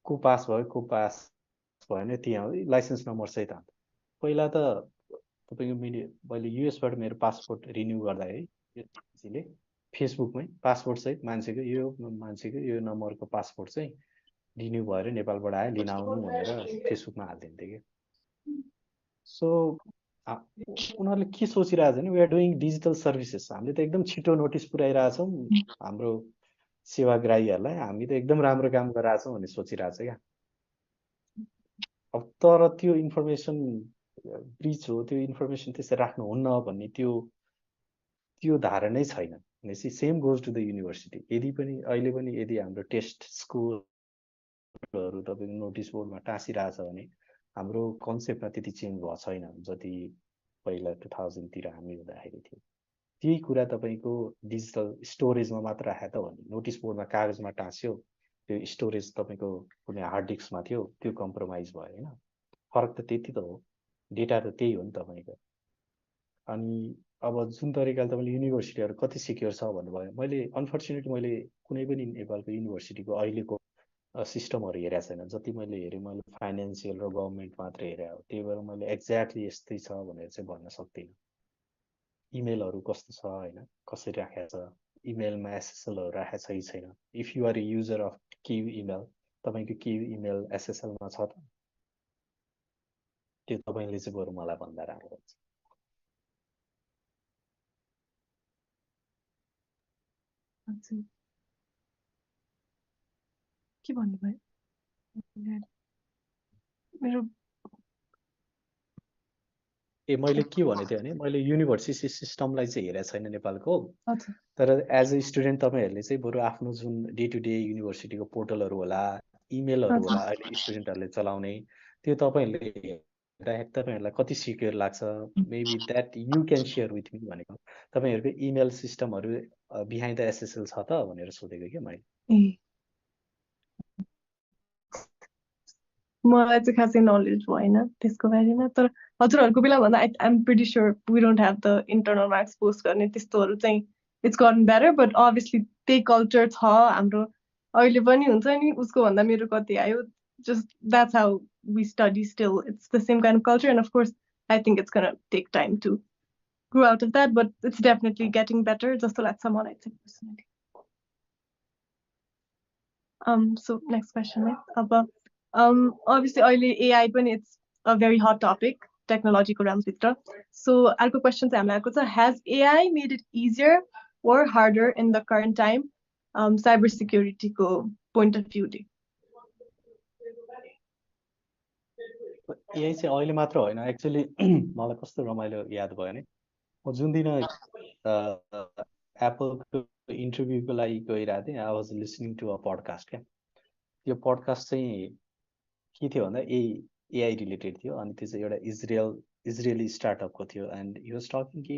को पास भएन त्यहाँ लाइसेन्स नम्बर सहित हाल्छ पहिला त तपाईँको मैले युएसबाट मेरो पासपोर्ट रिन्यू गर्दाखेरि यो मान्छेले फेसबुकमै पासपोर्ट सहित मान्छेको यो नम्बरको पासपोर्ट चाहिँ रिन्यू भएर नेपालबाट आयो लिन आउनु भनेर फेसबुकमा हालिदिन्थ्यो कि सो उनीहरूले के सोचिरहेछ भने we are doing digital services, हामीले त एकदम छिटो नोटिस पुऱ्याइरहेछौँ हाम्रो सेवाग्राहीहरूलाई, हामी त एकदम राम्रो काम गरिरहेछौँ भन्ने सोचिरहेछ क्या। अब तर त्यो इन्फर्मेसन ब्रिच हो, त्यो इन्फर्मेसन त्यसरी राख्नुहुन्न भन्ने त्यो धारणै छैन। भनेपछि same goes to the university. यदि पनि अहिले पनि यदि हाम्रो टेस्ट स्कोरहरू तपाईँको नोटिस बोर्डमा टाँसिरहेछ भने हाम्रो कन्सेप्टमा त्यति चेन्ज भएको छैन जति पहिला 2000तिर हामी हुँदाखेरि थियो। त्यही कुरा तपाईँको डिजिटल स्टोरेजमा मात्र राखे त भने नोटिस बोर्डमा कागजमा टाँस्यो, त्यो स्टोरेज तपाईँको कुनै हार्ड डिस्कमा थियो, त्यो कम्प्रोमाइज भयो होइन। फरक त त्यति त हो, डेटा त त्यही हो नि तपाईँको। अनि अब जुन तरिकाले तपाईँले युनिभर्सिटीहरू कति सिक्योर छ भन्नुभयो, मैले अनफर्चुनेटली मैले कुनै पनि नेपालको युनिभर्सिटीको अहिलेको सिस्टमहरू हेरेको छैन। जति मैले हेरेँ मैले फाइनेन्सियल र गभर्मेन्ट मात्रै हेरेँ हो। त्यही भएर मैले एक्ज्याक्टली यस्तै छ भनेर चाहिँ भन्न सक्दिनँ। इमेलहरू कस्तो छ होइन, कसरी राखेको छ, इमेलमा एसएसएलहरू राखेको छ कि छैन। If you are a user of Q email, तपाईँको क्यु इमेल एसएसएलमा छ त, त्यो तपाईँले चाहिँ बरु मलाई भन्दा राम्रो हुन्छ। के भन्नुभयो? मेरो मैले के भनेको थिएँ भने मैले युनिभर्सिटी सिस्टमलाई चाहिँ हेरेको छैन नेपालको, तर एज अ स्टुडेन्ट तपाईँहरूले चाहिँ बरु आफ्नो जुन डे टु डे युनिभर्सिटीको पोर्टलहरू होला, इमेलहरू होला अहिले स्टुडेन्टहरूले चलाउने, त्यो तपाईँहरूले तपाईँहरूलाई कति सिक्योर लाग्छ, maybe that you can share with me भनेको। तपाईँहरूको इमेल सिस्टमहरू बिहाइन्ड द एसएसएल छ त भनेर सोधेको क्या मैले। मलाई चाहिँ खासै नलेज भएन त्यसको बारेमा, तर हजुरहरूको बेला भन्दा I am pretty sure we don't have the internal marks post गर्ने त्यस्तोहरू चाहिँ it's gotten better. But obviously त्यही कल्चर छ हाम्रो अहिले पनि हुन्छ नि, उसको भन्दा मेरो कति आयो, just that's how we study still. It's the same kind of culture, and of course I think it's gonna take time to grow out of that, but it's definitely getting better. Just to let someone, I think personally. So next question, right? Obviously अहिले AI पनि it's a very hot topic technological realms भित्र. So अर्को question चाहिँ हामीलाई आएको छ, has AI made it easier or harder in the current time cybersecurity को point of view ले? AI चाहिँ अहिले मात्र होइन, एक्चुअली मलाई कस्तो रमाइलो याद भयो भने म जुन दिन एप्पलको इन्टरभ्यूको लागि गइरहेको थिएँ, I was listening to a podcast क्या। त्यो पडकास्ट चाहिँ के थियो भन्दा एआई रिलेटेड थियो, अनि त्यो चाहिँ एउटा इजरायली स्टार्टअपको थियो। एन्ड हि वाज टकिङ कि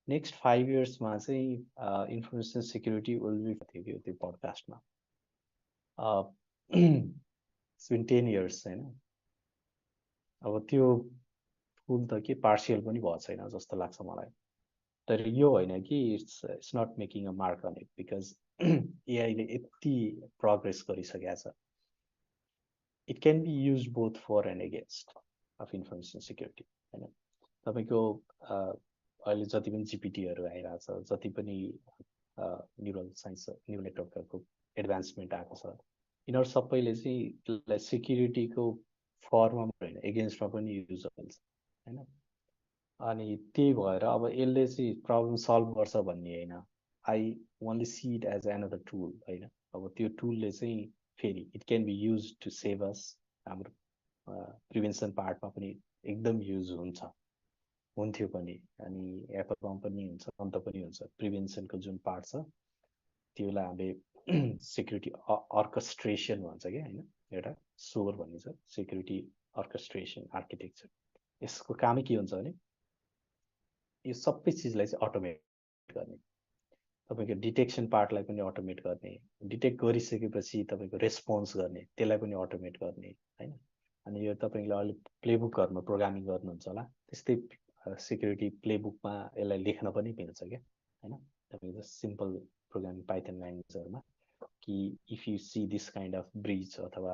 नेक्स्ट 5 इयर्समा चाहिँ इन्फर्मेसन सेक्युरिटी विल बी थियो त्यो पडकास्टमा। इट्स बिन 10 इयर्स होइन। अब त्यो फुल त के पार्सियल पनि भएको छैन जस्तो लाग्छ मलाई। तर यो होइन कि it's not making a mark on it, because एआईले यति प्रोग्रेस गरिसकेको छ। It can be use both for and against of information security होइन। तपाईँको अहिले जति पनि जिपिटीहरू आइरहेछ, जति पनि न्युरल साइन्स न्युरल नेटवर्कहरूको एडभान्समेन्ट आएको छ, यिनीहरू सबैले चाहिँ यसलाई सेक्युरिटीको फर्ममा होइन एगेन्स्टमा पनि युज हुन्छ होइन। अनि त्यही भएर अब यसले चाहिँ प्रब्लम सल्भ गर्छ भन्ने होइन, I only see it as another tool होइन। अब त्यो टुलले चाहिँ फेरि it can be use to save us, हाम्रो प्रिभेन्सन पार्टमा पनि एकदम युज हुन्थ्यो पनि। अनि एप्पल कम्पनी हुन्छ, अन्त पनि हुन्छ, प्रिभेन्सनको जुन पार्ट छ त्यसलाई हामीले सेक्युरिटी अर्केस्ट्रेसन भन्छ क्या होइन, एउटा सोर भन्ने छ सेक्युरिटी अर्केस्ट्रेसन आर्किटेक्चर। यसको कामै के हुन्छ भने यो सबै चिजलाई चाहिँ अटोमेट गर्ने, तपाईँको डिटेक्सन पार्टलाई पनि अटोमेट गर्ने, डिटेक्ट गरिसकेपछि तपाईँको रेस्पोन्स गर्ने त्यसलाई पनि अटोमेट गर्ने होइन। अनि यो तपाईँले अहिले प्लेबुकहरूमा प्रोग्रामिङ गर्नुहुन्छ होला, त्यस्तै सेक्युरिटी प्लेबुकमा यसलाई लेख्न पनि मिल्छ क्या होइन। तपाईँको सिम्पल प्रोग्रामिङ पाइथन ल्याङ्ग्वेजहरूमा कि if you see this kind of breach अथवा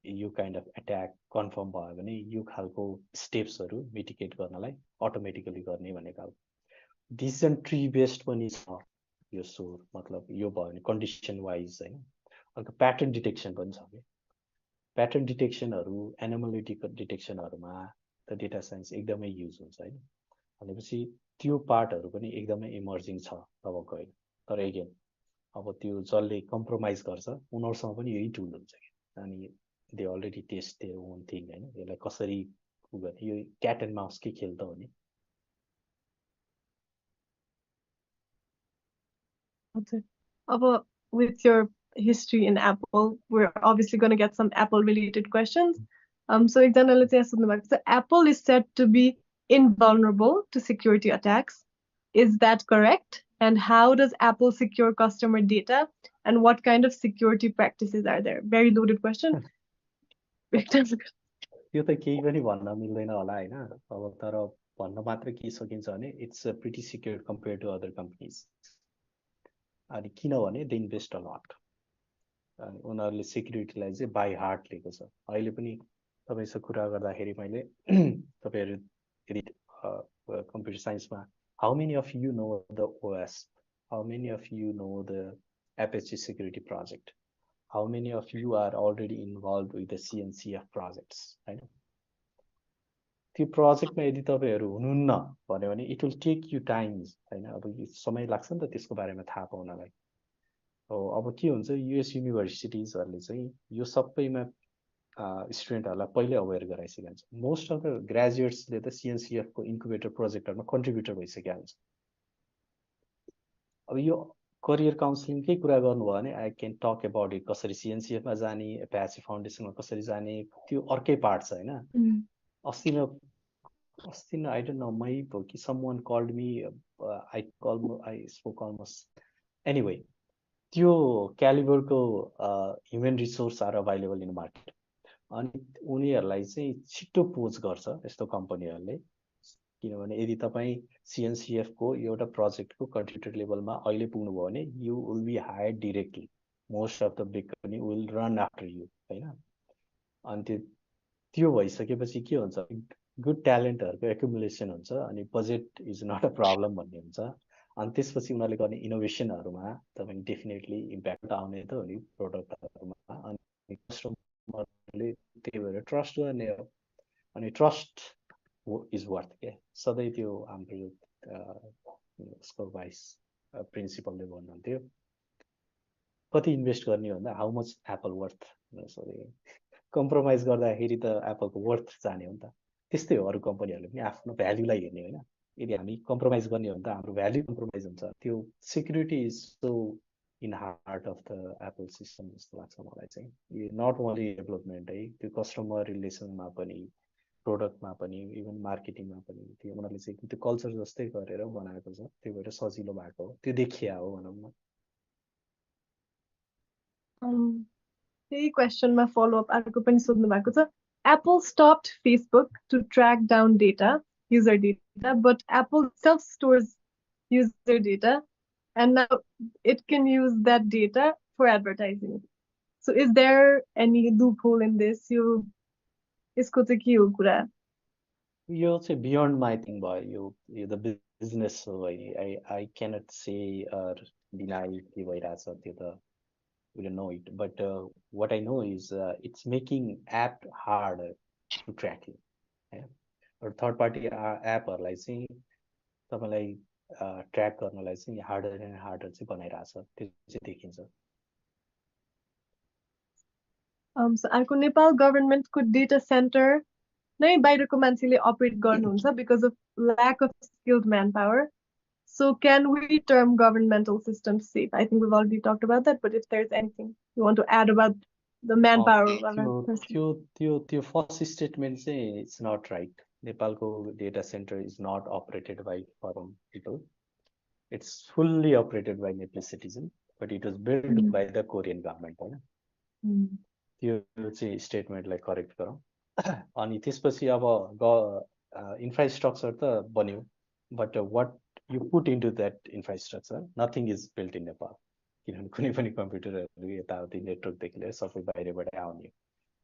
यो काइन्ड अफ एट्याक कन्फर्म भयो भने यो खालको स्टेप्सहरू मिटिगेट गर्नलाई अटोमेटिकली गर्ने भनेको। अब डिसिजन ट्री बेस्ड पनि छ यो सोर, मतलब यो भयो भने कन्डिसन वाइज होइन। अर्को प्याटर्न डिटेक्सन पनि छ कि, प्याटर्न डिटेक्सनहरू एनोमलिटी डिटेक्सनहरूमा त डेटा साइन्स एकदमै युज हुन्छ होइन भनेपछि त्यो पार्टहरू पनि एकदमै इमर्जिङ छ तबको होइन तर एगेन अब त्यो जसले कम्प्रोमाइज गर्छ उनीहरूसँग पनि यही टुल हुन्छ कि अनि they already test their own thing होइन यसलाई कसरी गर्ने यो क्याट एन्ड माउसकै खेल त हो नि With your history in Apple, we're obviously going to get some Apple-related questions. So example, so Apple is said to be invulnerable to security attacks. Is that correct? And how does Apple secure customer data? And what kind of security practices are there? Very loaded question. त्यो त केही पनि भन्न मिल्दैन होला होइन अब तर भन्न मात्र के सकिन्छ भने it's pretty secure compare to other companies अनि किनभने दे इन्भेस्ट अ लट अनि उनीहरूले सेक्युरिटीलाई चाहिँ बाई हार्ट लिएको छ अहिले पनि तपाईँसँग कुरा गर्दाखेरि मैले तपाईँहरू यदि कम्प्युटर साइन्समा how many of you know the OS how many of you know the APHC security project how many of you are already involve with the CNCF projects होइन त्यो प्रोजेक्टमा यदि तपाईँहरू हुनुहुन्न भन्यो भने it will take you times होइन अब समय लाग्छ नि त त्यसको बारेमा थाहा पाउनलाई हो अब के हुन्छ युएस युनिभर्सिटिजहरूले चाहिँ यो सबैमा स्टुडेन्टहरूलाई पहिल्यै अवेर गराइसकेको हुन्छ मोस्ट अफ द ग्रेजुएट्सले त सिएनसिएफको इन्क्युबेटर प्रोजेक्टहरूमा कन्ट्रिब्युटर भइसकेको हुन्छ अब यो करियर काउन्सिलिङकै कुरा गर्नुभयो भने I can talk about it कसरी सिएनसिएफमा जाने एपएचसी फाउन्डेसनमा कसरी जाने त्यो अर्कै पार्ट छ होइन अस्ति न आई डोन्ट नो मै भयो कि someone called me I spoke almost anyway त्यो क्यालिबरको human resource are available in market अनि उनीहरूलाई चाहिँ छिट्टो पोज गर्छ यस्तो कम्पनीहरूले किनभने यदि तपाईँ सिएनसिएफको एउटा प्रोजेक्टको कन्ट्रिब्युटर लेभलमा अहिले पुग्नुभयो भने you will be hired directly most of the big company will run after you होइन अनि त्यो भइसकेपछि के हुन्छ गुड ट्यालेन्टहरूको एकुमुलेसन हुन्छ अनि budget is not a problem भन्ने हुन्छ अनि त्यसपछि उनीहरूले गर्ने इनोभेसनहरूमा तपाईँ डेफिनेटली इम्प्याक्ट आउने त हो नि प्रोडक्टहरूमा अनि कस्टमरले त्यही भएर ट्रस्ट गर्ने हो अनि ट्रस्ट इज वर्थ क्या सधैँ त्यो हाम्रो उसको भाइस प्रिन्सिपलले भन्नुहुन्थ्यो कति इन्भेस्ट गर्ने भन्दा हाउ मच एप्पल वर्थ सधैँ कम्प्रोमाइज गर्दाखेरि त एप्पलको वर्थ जाने हो नि त त्यस्तै हो अरू कम्पनीहरूले पनि आफ्नो भ्याल्युलाई हेर्ने होइन यदि हामी कम्प्रोमाइज गर्ने हो भने त हाम्रो भ्याल्यु कम्प्रोमाइज हुन्छ त्यो security is so in heart of the Apple system जस्तो लाग्छ मलाई चाहिँ यो नट ओन्ली डेभलपमेन्ट है त्यो कस्टमर रिलेसनमा पनि प्रोडक्टमा पनि इभन मार्केटिङमा पनि त्यो उनीहरूले चाहिँ त्यो कल्चर जस्तै गरेर बनाएको छ त्यो भएर सजिलो भएको हो त्यो देखिया हो भनौँ न त्यही क्वेसनमा फलोअप अर्को पनि सोध्नु भएको छ Apple stopped Facebook to track down data, user data, but Apple itself stores user data, and now it can use that data for advertising. So is there any loophole in this? यसको चाहिँ के हो कुरा? यो चाहिँ beyond my thing भयो यो the business हो है आई क्यानट से डिनाई के भइरहेछ त्यो त we don't know it, but what I know is it's making app hard to track you. Or third party app-हरूलाई चाहिँ तपाईलाई ट्र्याक गर्नलाई चाहिँ हार्डर एन्ड हार्डर चाहिँ बनाइरहेछ त्यो चाहिँ देखिन्छ So अर्को नेपाल गभर्नमेन्टको डेटा सेन्टर नै बाहिरको मान्छेले अपरेट गर्नुहुन्छ because of lack of skilled manpower. So can we term governmental systems safe? I think we've already talked about that, but if there's anything you want to add about the manpower of a person. त्यो first statement चाहिँ it's not right नेपालको data center is not operated by foreign people it's fully operated by Nepali citizen but it was build by the Korean government होइन त्यो चाहिँ स्टेटमेन्टलाई correct गरौँ अनि त्यसपछि अब इन्फ्रास्ट्रक्चर त बन्यो but what you put into that infrastructure, nothing is built in Nepal. किनभने कुनै पनि कम्प्युटरहरू यताउति नेटवर्कदेखि लिएर सबै बाहिरबाट आउने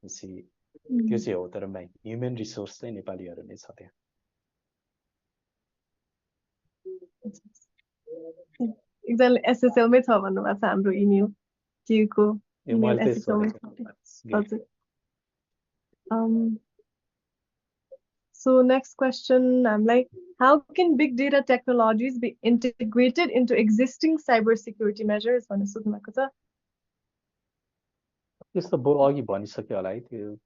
त्यो चाहिँ हो तर ह्युमन रिसोर्स चाहिँ नेपालीहरू नै छ त्यहाँ एकजनाले एसएसएलमै छ भन्नुभएको छ हाम्रो इमेल केको इमेल एसएसएलमै छ हजुर So next question, I'm like, how can big data technologies be integrated into existing cybersecurity measures? भनेर सोध्नु भएको छ। त्यस्तो अघि भनिसक्यो होला है, त्यो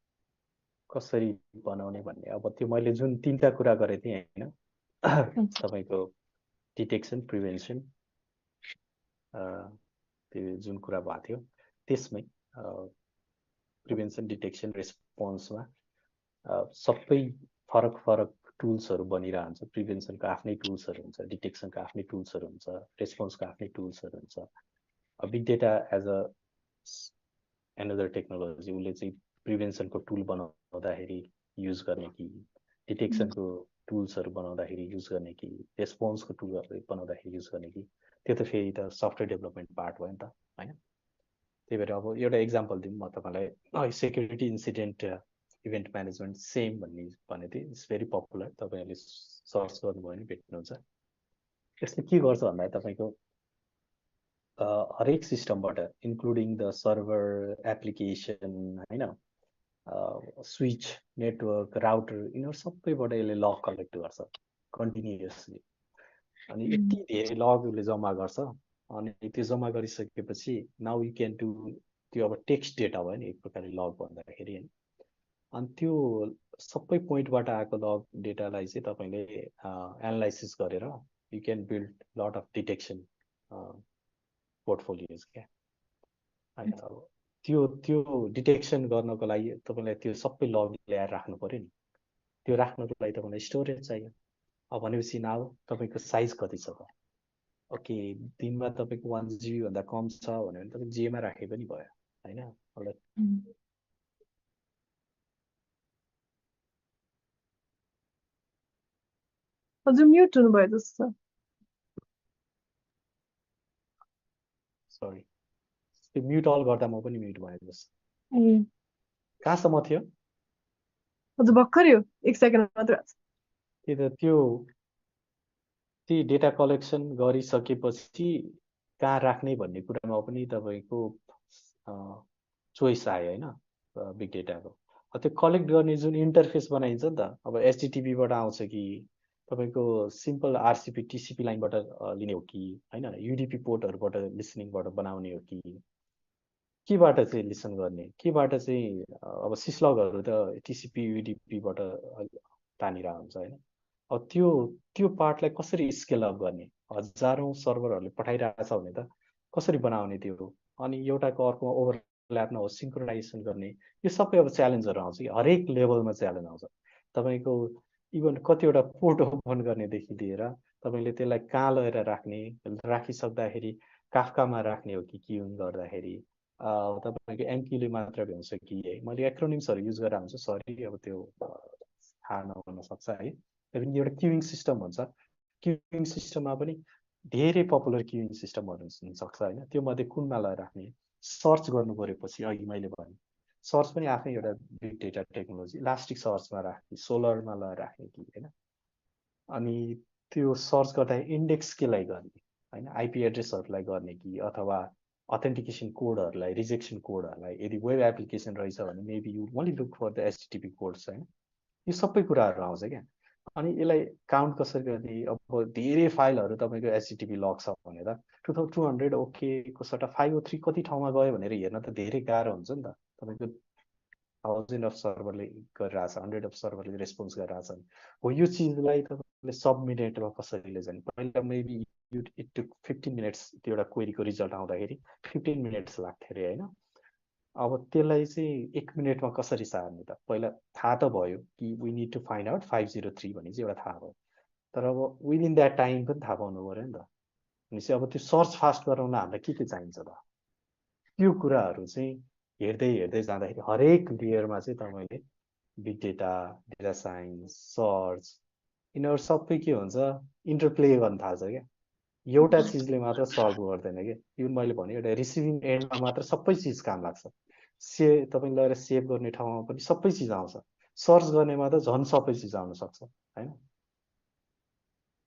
कसरी बनाउने भन्ने। अब त्यो मैले जुन 3टा कुरा गरेको थिएँ होइन, तपाईँको डिटेक्सन, प्रिभेन्सन, त्यो जुन कुरा भएको थियो त्यसमै प्रिभेन्सन, डिटेक्सन, रेस्पोन्समा सबै फरक फरक टुल्सहरू बनिरहन्छ। प्रिभेन्सनको आफ्नै टुल्सहरू हुन्छ, डिटेक्सनको आफ्नै टुल्सहरू हुन्छ, रेस्पोन्सको आफ्नै टुल्सहरू हुन्छ। Big data as a another technology, उसले चाहिँ प्रिभेन्सनको टुल बनाउँदाखेरि युज गर्ने कि, डिटेक्सनको टुल्सहरू बनाउँदाखेरि युज गर्ने कि, रेस्पोन्सको टुलहरू बनाउँदाखेरि युज गर्ने कि, त्यो त फेरि त सफ्टवेयर डेभलपमेन्ट पार्ट भयो नि त होइन। त्यही भएर अब एउटा इक्जाम्पल दिउँ म तपाईँलाई, security incident event management same भने थिएँ, इट्स भेरी पपुलर, तपाईँहरूले सर्च गर्नुभयो भने भेट्नुहुन्छ। यसले के गर्छ भन्दा तपाईँको हरेक सिस्टमबाट इन्क्लुडिङ द सर्भर, एप्लिकेसन होइन, स्विच, नेटवर्क, राउटर, यिनीहरू सबैबाट यसले लग कलेक्ट गर्छ कन्टिन्युसली। अनि यति धेरै लग उसले जम्मा गर्छ, अनि त्यो जम्मा गरिसकेपछि नाउ यु क्यान डु, त्यो अब टेक्स्ट डेटा भयो नि एक प्रकारले लग भन्दाखेरि होइन। अनि त्यो सबै पोइन्टबाट आएको लग डेटालाई चाहिँ तपाईँले एनालाइसिस गरेर you can build lot of detection portfolios क्या होइन। अब त्यो डिटेक्सन गर्नको लागि तपाईँलाई त्यो सबै लग ल्याएर राख्नु पऱ्यो नि। त्यो राख्नको लागि तपाईँलाई स्टोरेज चाहियो। अब भनेपछि नाउ तपाईँको साइज कति छ त? ओके, दिनमा तपाईँको 1 GB भन्दा कम छ भन्यो भने तपाईँ जेमा राखे पनि भयो होइन। हजुर म्युट हुनुभयो जस्तो छ। सरी, त्यो म्युट अल गर्दा म पनि म्युट भयो जस्तो। कहाँसम्म थियो? हजुर भर्खरै हो, 1 सेकेन्ड मात्र। त्यही त, त्यो डेटा कलेक्सन गरिसकेपछि कहाँ राख्ने भन्ने कुरामा पनि तपाईँको चोइस आयो होइन बिग डेटाको। त्यो कलेक्ट गर्ने जुन इन्टरफेस बनाइन्छ नि त, अब एचटिटिपीबाट आउँछ कि तपाईँको सिम्पल आरसिपी टिसिपी लाइनबाट लिने हो कि होइन, युडिपी पोर्टहरूबाट लिसनिङबाट बनाउने हो कि, केबाट चाहिँ लिसन गर्ने, केबाट चाहिँ अब सिस्लगहरू त टिसिपी युडिपीबाट तानिरहेको हुन्छ होइन। अब त्यो पार्टलाई कसरी स्केल अप गर्ने, हजारौँ सर्भरहरूले पठाइरहेछ भने त कसरी बनाउने त्यो, अनि एउटाको अर्कोमा ओभरल्याप नहोस्, सिङ्क्रोनाइजेसन गर्ने, यो सबै अब च्यालेन्जहरू आउँछ कि हरेक लेभलमा च्यालेन्ज आउँछ। तपाईँको इभन कतिवटा पोर्ट ओपन गर्नेदेखि लिएर तपाईँले त्यसलाई कहाँ लगेर राख्ने, राखिसक्दाखेरि काफकामा राख्ने हो कि क्युङ गर्दाखेरि, तपाईँको एमक्यूले मात्र भ्याउँछ कि है। मैले एक्रोनिम्सहरू युज गरेर हुन्छ, सरी अब त्यो थाहा नहुन सक्छ है। पनि एउटा क्युइङ सिस्टम हुन्छ, क्युइङ सिस्टममा पनि धेरै पपुलर क्युइङ सिस्टमहरू हुनसक्छ होइन। त्यो मध्ये कुनमा लगेर राख्ने, सर्च गर्नु परेपछि अघि मैले भने सर्च पनि आफ्नै एउटा बिग डेटा टेक्नोलोजी, इलास्टिक सर्चमा राख्ने, सोलरमा लगेर राख्ने कि होइन। अनि त्यो सर्च गर्दा इन्डेक्स केलाई गर्ने होइन, आइपी एड्रेसहरूलाई गर्ने कि, अथवा अथेन्टिकेसन कोडहरूलाई, रिजेक्सन कोडहरूलाई, यदि वेब एप्लिकेसन रहेछ भने maybe you only look for the HTTP codes होइन। यो सबै कुराहरू आउँछ क्या। अनि यसलाई काउन्ट कसरी गर्ने, अब धेरै फाइलहरू तपाईँको एचटिटिपी लग छ भनेर 2200 ओके को सट्टा 503 कति ठाउँमा गयो भनेर हेर्न त धेरै गाह्रो हुन्छ नि त। तपाईँको 1000 अफ सर्भरले गरिरहेछ, 100 अफ सर्भरले रेस्पोन्स गरिरहेछन्। हो यो चिजलाई तपाईँले सब मिनेटमा कसरी लैजाने, पहिला मेबी इट टुक 15 मिनट्स त्यो एउटा क्वेरीको रिजल्ट आउँदाखेरि 15 मिनट्स लाग्थ्यो अरे होइन। अब त्यसलाई चाहिँ 1 मिनटमा कसरी सार्ने त? पहिला थाहा त भयो कि we need to find out 503 भन्ने चाहिँ एउटा थाहा भयो, तर अब विदिन द्याट टाइम पनि थाहा पाउनु पऱ्यो नि त। भनेपछि अब त्यो सर्च फास्ट गराउन हामीलाई के चाहिन्छ त? त्यो कुराहरू चाहिँ हेर्दै हेर्दै जाँदाखेरि हरेक लेयरमा चाहिँ तपाईँले big data, data science, search, यिनीहरू सबै के हुन्छ, इन्टरप्ले गर्न थाल्छ क्या। एउटा चिजले मात्र सल्भ गर्दैन कि, यो मैले भने एउटा रिसिभिङ एन्डमा मात्र सबै चिज काम लाग्छ। तपाईँले लगेर सेभ गर्ने ठाउँमा पनि सबै चिज आउँछ, सर्च गर्नेमा त झन् सबै चिज आउन सक्छ होइन।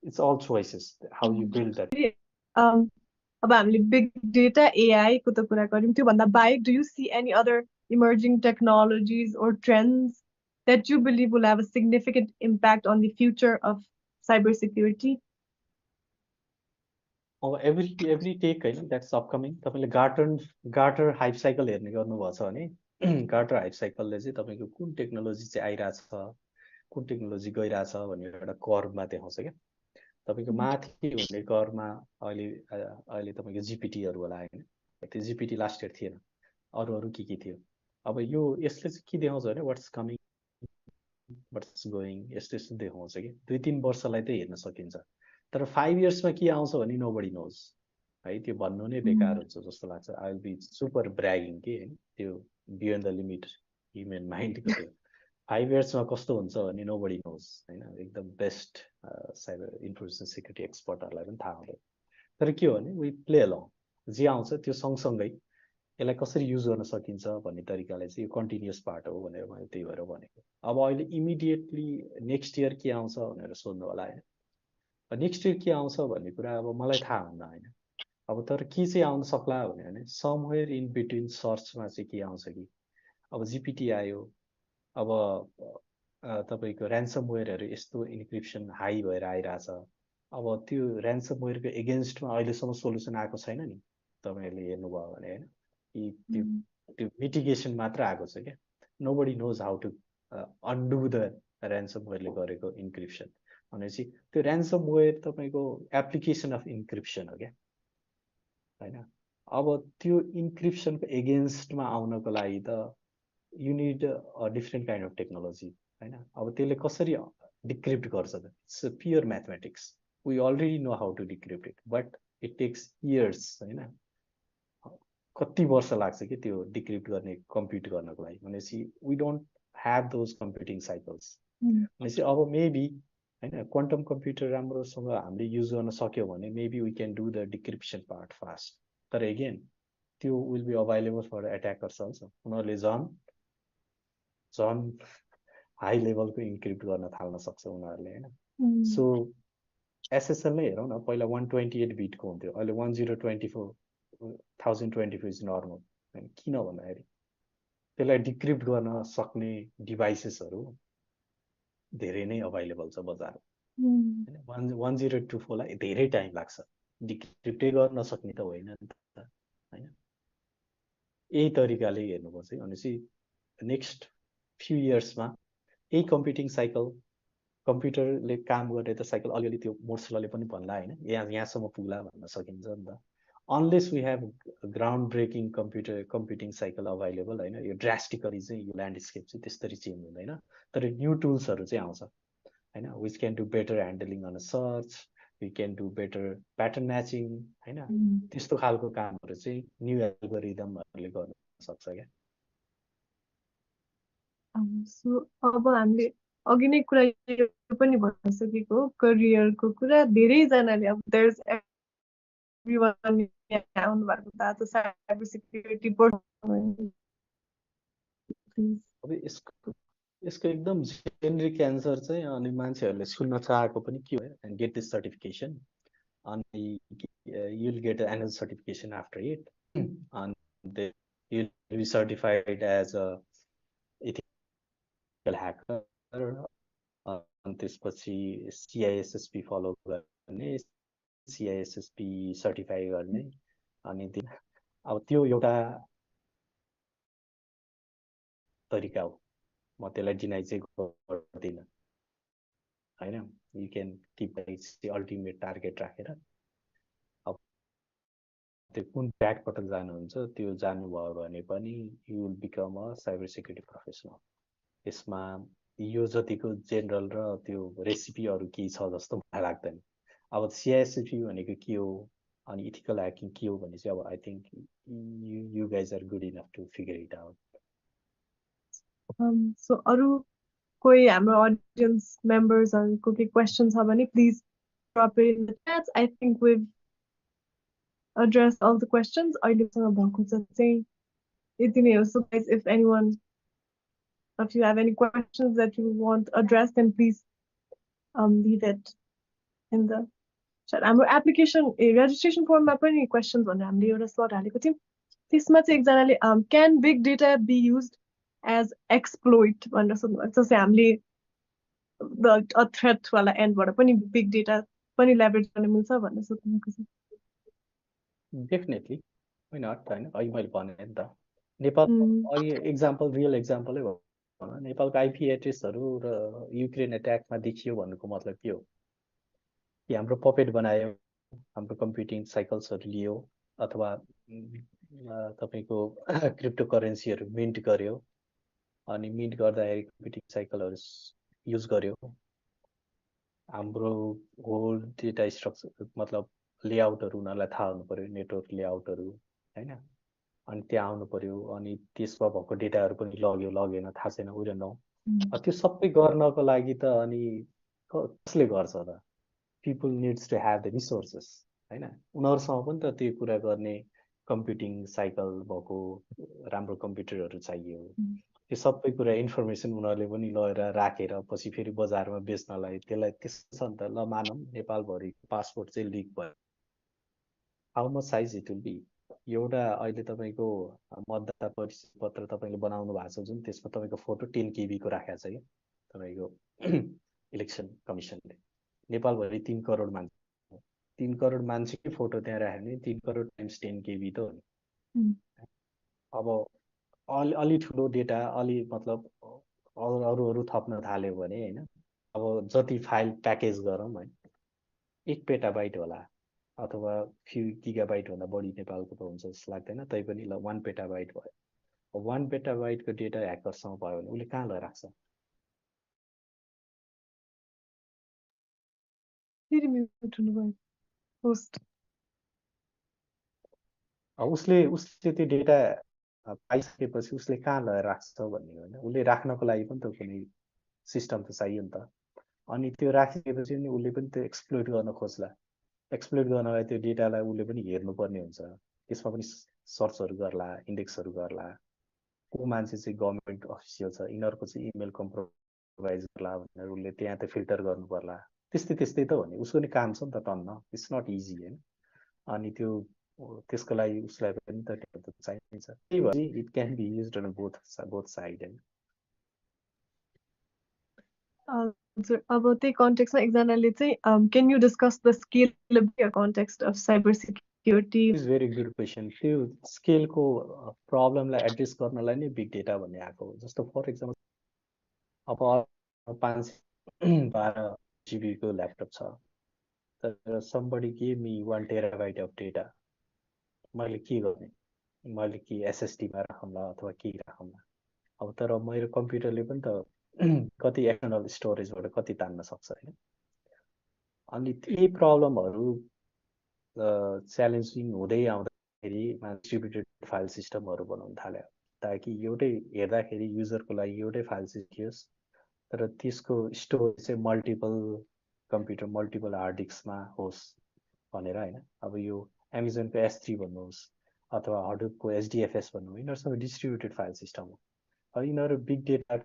It's all choices how you build that. अब हामीले बिग डेटा एआई को त कुरा गर्यौँ, त्योभन्दा बाहेक do you see any other emerging technologies or trends that you believe will have a significant impact on the future of cybersecurity? every take होइन that's upcoming तपाईँले गार्टर हाइप साइकल हेर्ने गर्नुभएको छ भने गार्टर हाइप साइकलले चाहिँ तपाईँको कुन technology चाहिँ आइरहेछ कुन टेक्नोलोजी गइरहेछ भन्ने एउटा कर्भमा देखाउँछ क्या तपाईँको माथि हुने कर्भमा अहिले तपाईँको जिपिटीहरू होला होइन त्यो जिपिटी लास्ट इयर थिएन अरू के थियो अब यो यसले चाहिँ के देखाउँछ भने वाट्स कमिङ वाट्स गोइङ यस्तो यस्तो देखाउँछ कि 2-3 वर्षलाई चाहिँ हेर्न सकिन्छ तर 5 इयर्समा के आउँछ भने नोबडी नोज है त्यो भन्नु नै बेकार हुन्छ जस्तो लाग्छ आई विल बी सुपर ब्र्यागिङ के होइन त्यो बियोन्ड द लिमिट ह्युमन माइन्डको त्यो 5 इयर्समा कस्तो हुन्छ भने नोबडी नोज होइन एकदम बेस्ट साइबर इन्फर्मेसन सेक्युरिटी एक्सपर्टहरूलाई पनि थाहा हुँदैन तर के हो भने वी प्ले अलङ जे आउँछ त्यो सँगसँगै यसलाई कसरी युज गर्न सकिन्छ भन्ने तरिकाले चाहिँ यो कन्टिन्युस पार्ट हो भनेर मैले त्यही भएर भनेको अब अहिले इमिडिएटली नेक्स्ट इयर के आउँछ भनेर सोध्नु होला होइन नेक्स्ट इयर के आउँछ भन्ने कुरा अब मलाई थाहा हुन्न होइन अब तर के चाहिँ आउन सक्ला भने समवेयर इन बिट्विन सर्चमा चाहिँ के आउँछ कि अब जिपिटी आयो अब तपाईँको ऱ्यान्समवेयरहरू यस्तो इन्क्रिप्सन हाई भएर आइरहेछ अब त्यो ऱ्यान्समवेयरको एगेन्स्टमा अहिलेसम्म सोल्युसन आएको छैन नि तपाईँहरूले हेर्नुभयो भने होइन कि त्यो मिटिगेसन मात्र आएको छ क्या nobody knows how to undo the ऱ्यान्समवेयरले गरेको इन्क्रिप्सन भनेपछि त्यो ऱ्यान्समवेयर तपाईँको एप्लिकेसन अफ इन्क्रिप्सन हो क्या होइन अब त्यो इन्क्रिप्सनको एगेन्स्टमा आउनको लागि त you need a different kind of technology होइन अब त्यसले कसरी डिक्रिप्ट गर्छ त it's pure mathematics we already know how to decrypt it but it takes years होइन कति वर्ष लाग्छ कि त्यो डिक्रिप्ट गर्ने कम्प्युट गर्नको लागि भनेपछि we don't have those computing cycles भनेपछि अब मेबी होइन क्वान्टम कम्प्युटर राम्रोसँग हामीले युज गर्न सक्यो भने maybe we can do the decryption part fast तर एगेन त्यो will be available for attackers also उनीहरूले झन् हाई लेभलको इन्क्रिप्ट गर्न थाल्न सक्छ उनीहरूले होइन सो एसएसएल नै हेरौँ न पहिला 128 बिटको हुन्थ्यो अहिले 1024 इज नर्मल होइन किन भन्दाखेरि त्यसलाई डिक्रिप्ट गर्न सक्ने डिभाइसेसहरू धेरै नै अभाइलेबल छ बजारमा होइन 1024लाई धेरै टाइम लाग्छ डिक्रिप्टै गर्न सक्ने त होइन नि त होइन यही तरिकाले हेर्नुपर्छ है भनेपछि नेक्स्ट फ्यु इयर्समा यही कम्प्युटिङ साइकल कम्प्युटरले काम गर्ने त साइकल अलिअलि त्यो मोर्सलले पनि भन्ला होइन यहाँसम्म पुग्ला भन्न सकिन्छ नि त unless we have ground breaking computing cycle available होइन यो ड्रास्टिकली चाहिँ यो ल्यान्डस्केप चाहिँ त्यसरी चेन्ज हुँदैन तर न्यू टुल्सहरू चाहिँ आउँछ होइन which can do better handling on a search we can do better pattern matching होइन त्यस्तो खालको कामहरू चाहिँ न्यू एल्गोरिदमहरूले गर्न सक्छ क्या सो अब हामीले अघि नै कुरा यो पनि भन्न सकेको करियरको कुरा धेरैजनाले अब देयर्स एभ्रीवन आउनु भएको थाहा छ साइबर सिक्युरिटी अब यसको एकदम जेनरिक एन्सर चाहिँ अनि मान्छेहरूले सुन्न चाहेको पनि के हो एन्ड गेट दिस सर्टिफिकेसन अनि you'll get annual certification after it अनि you'll be certified as a ethical hacker अनि त्यसपछि सिआइएसएसपी फलो गर्ने सिआइएसएसपी सर्टिफाई गर्ने अनि अब त्यो एउटा तरिका हो म त्यसलाई डिनाइ चाहिँ गर्दिनँ होइन you can keep ultimate target राखेर अब त्यो कुन ट्र्याकबाट जानुहुन्छ त्यो जानुभयो भने पनि you will become a cyber security professional यसमा यो जतिको जेनरल र त्यो रेसिपी अरू केही छ जस्तो मलाई लाग्दैन अब सिआइएसएसपी भनेको के हो अनि इथिकल ह्याकिङ के हो भने चाहिँ अब I think you guys are good enough to figure it out so अरू कोही हाम्रो अडियन्स मेम्बर्सहरूको केही क्वेसन छ भने please drop it in the chat I think we've address all the questions अहिलेसँग भएको चाहिँ यति नै हो so guys if you have any questions that you want addressed then please leave it in the chat हाम्रो application registration फर्ममा पनि questions भनेर हामीले एउटा स्लट हालेको थियौँ त्यसमा चाहिँ एकजनाले can big data be used as exploit भनेर सोध्नुभएको छ। जस्तै हामीले a threat वाला एन्डबाट पनि बिग डेटा पनि लेभरेज गर्न मिल्छ भनेर सोध्नुभएको छ। डेफिनेटली होइन होइन अघि मैले भने नि त नेपाल अघि एक्जाम्पल रियल एक्जाम्पलै भनौँ नेपालको आइपी एड्रेसहरू र युक्रेन एट्याकमा देखियो भन्नुको मतलब के हो कि हाम्रो पपेट बनायो, हाम्रो कम्प्युटिङ साइकल्सहरू लियो, अथवा तपाईँको क्रिप्टो करेन्सीहरू मिन्ट गर्यो, अनि मिन्ट गर्दाखेरि कम्प्युटिङ साइकलहरू युज गर्यो। हाम्रो होल डेटा स्ट्रक्चर मतलब लेआउटहरू उनीहरूलाई थाहा हुनु पर्यो, नेटवर्क लेआउटहरू होइन, अनि त्यहाँ आउनु पर्यो, अनि त्यसमा भएको डेटाहरू पनि लग्यो लगेन थाहा छैन, वी डोन्ट नो। त्यो सबै गर्नको लागि त अनि कसले गर्छ त? People needs to have the resources होइन, उनीहरूसँग पनि त त्यो कुरा गर्ने कम्प्युटिङ साइकल भएको राम्रो कम्प्युटरहरू चाहियो। त्यो सबै कुरा इन्फर्मेसन उनीहरूले पनि लगेर राखेर पछि फेरि बजारमा बेच्नलाई त्यसलाई त्यस्तो छ नि त। ल मानौँ नेपालभरि पासपोर्ट चाहिँ लिक भयो, how much size it will be? एउटा अहिले तपाईँको मतदाता परिचय पत्र तपाईँले बनाउनु भएको छ जुन, त्यसमा तपाईँको फोटो 10 KB को राखेको छ क्या तपाईँको इलेक्सन कमिसनले। नेपालभरि 3 करोड मान्छे, 3 करोड मान्छेकै फोटो त्यहाँ राख्यो भने 3 करोड टाइम्स 10 KB त हो नि। अब अलि ठुलो डेटा अलि मतलब अरू थप्न थाल्यो भने होइन, अब जति फाइल प्याकेज गरौँ है 1 पेटाबाइट होला अथवा फ्यु गिगाबाइट भन्दा बढी नेपालको त हुन्छ जस्तो लाग्दैन, तैपनि ल 1 पेटाबाइट भयो। 1 पेटाबाइटको डेटा ह्याकरसँग भयो भने उसले कहाँ लगेर राख्छ? उसले त्यो डेटा पाइसकेपछि उसले कहाँ लगेर राख्छ भन्ने होइन, उसले राख्नको लागि पनि त कुनै सिस्टम त चाहियो नि त। अनि त्यो राखिसकेपछि नि उसले पनि त्यो एक्सप्लोइट गर्न खोज्ला। एक्सप्लोइट गर्नलाई त्यो डेटालाई उसले पनि हेर्नुपर्ने हुन्छ, त्यसमा पनि सर्चहरू गर्ला, इन्डेक्सहरू गर्ला, को मान्छे चाहिँ गभर्मेन्ट अफिसियल छ, यिनीहरूको चाहिँ इमेल कम्प्रोमाइज गर्ला भनेर उसले त्यहाँ त फिल्टर गर्नु पर्ला। त्यस्तै त हो नि, उसको नि काम छ नि त टन्न, इट्स नट इजी होइन। अनि त्यो त्यसको लागि उसलाई पनि त चाहिन्छ। त्यही भएर it can be used on both side होइन। हजुर, अब त्यही कन्टेक्स्टमा एकजनाले चाहिँ can you discuss the scalability context of cyber security? Is very good question. त्यो स्केलको प्रब्लमलाई एड्रेस गर्नलाई नै बिग डेटा भन्ने आएको हो। जस्तो फर एक्जाम्पल अब 512 GB को ल्यापटप छ, तर somebody gave me 1 terabyte of data, मैले के गर्ने? मैले कि एसएसडीमा राखौँला अथवा के राखौँला? अब तर मेरो कम्प्युटरले पनि त कति एक्सटर्नल स्टोरेजबाट कति तान्न सक्छ होइन। अनि यी प्रब्लमहरू च्यालेन्जिङ हुँदै आउँदाखेरि डिस्ट्रिब्युटेड फाइल सिस्टमहरू बनाउन थाल्यो, ताकि एउटै हेर्दाखेरि युजरको लागि एउटै फाइल सिकियोस्, तर त्यसको स्टोरेज चाहिँ मल्टिपल कम्प्युटर मल्टिपल हार्ड डिस्कमा होस् भनेर होइन। अब यो एमाजोनको S3 भन्नुहोस् अथवा हडुपको SDFS भन्नु, यिनीहरूसँग डिस्ट्रिब्युटेड फाइल सिस्टम हो। अब यिनीहरू बिग डेटा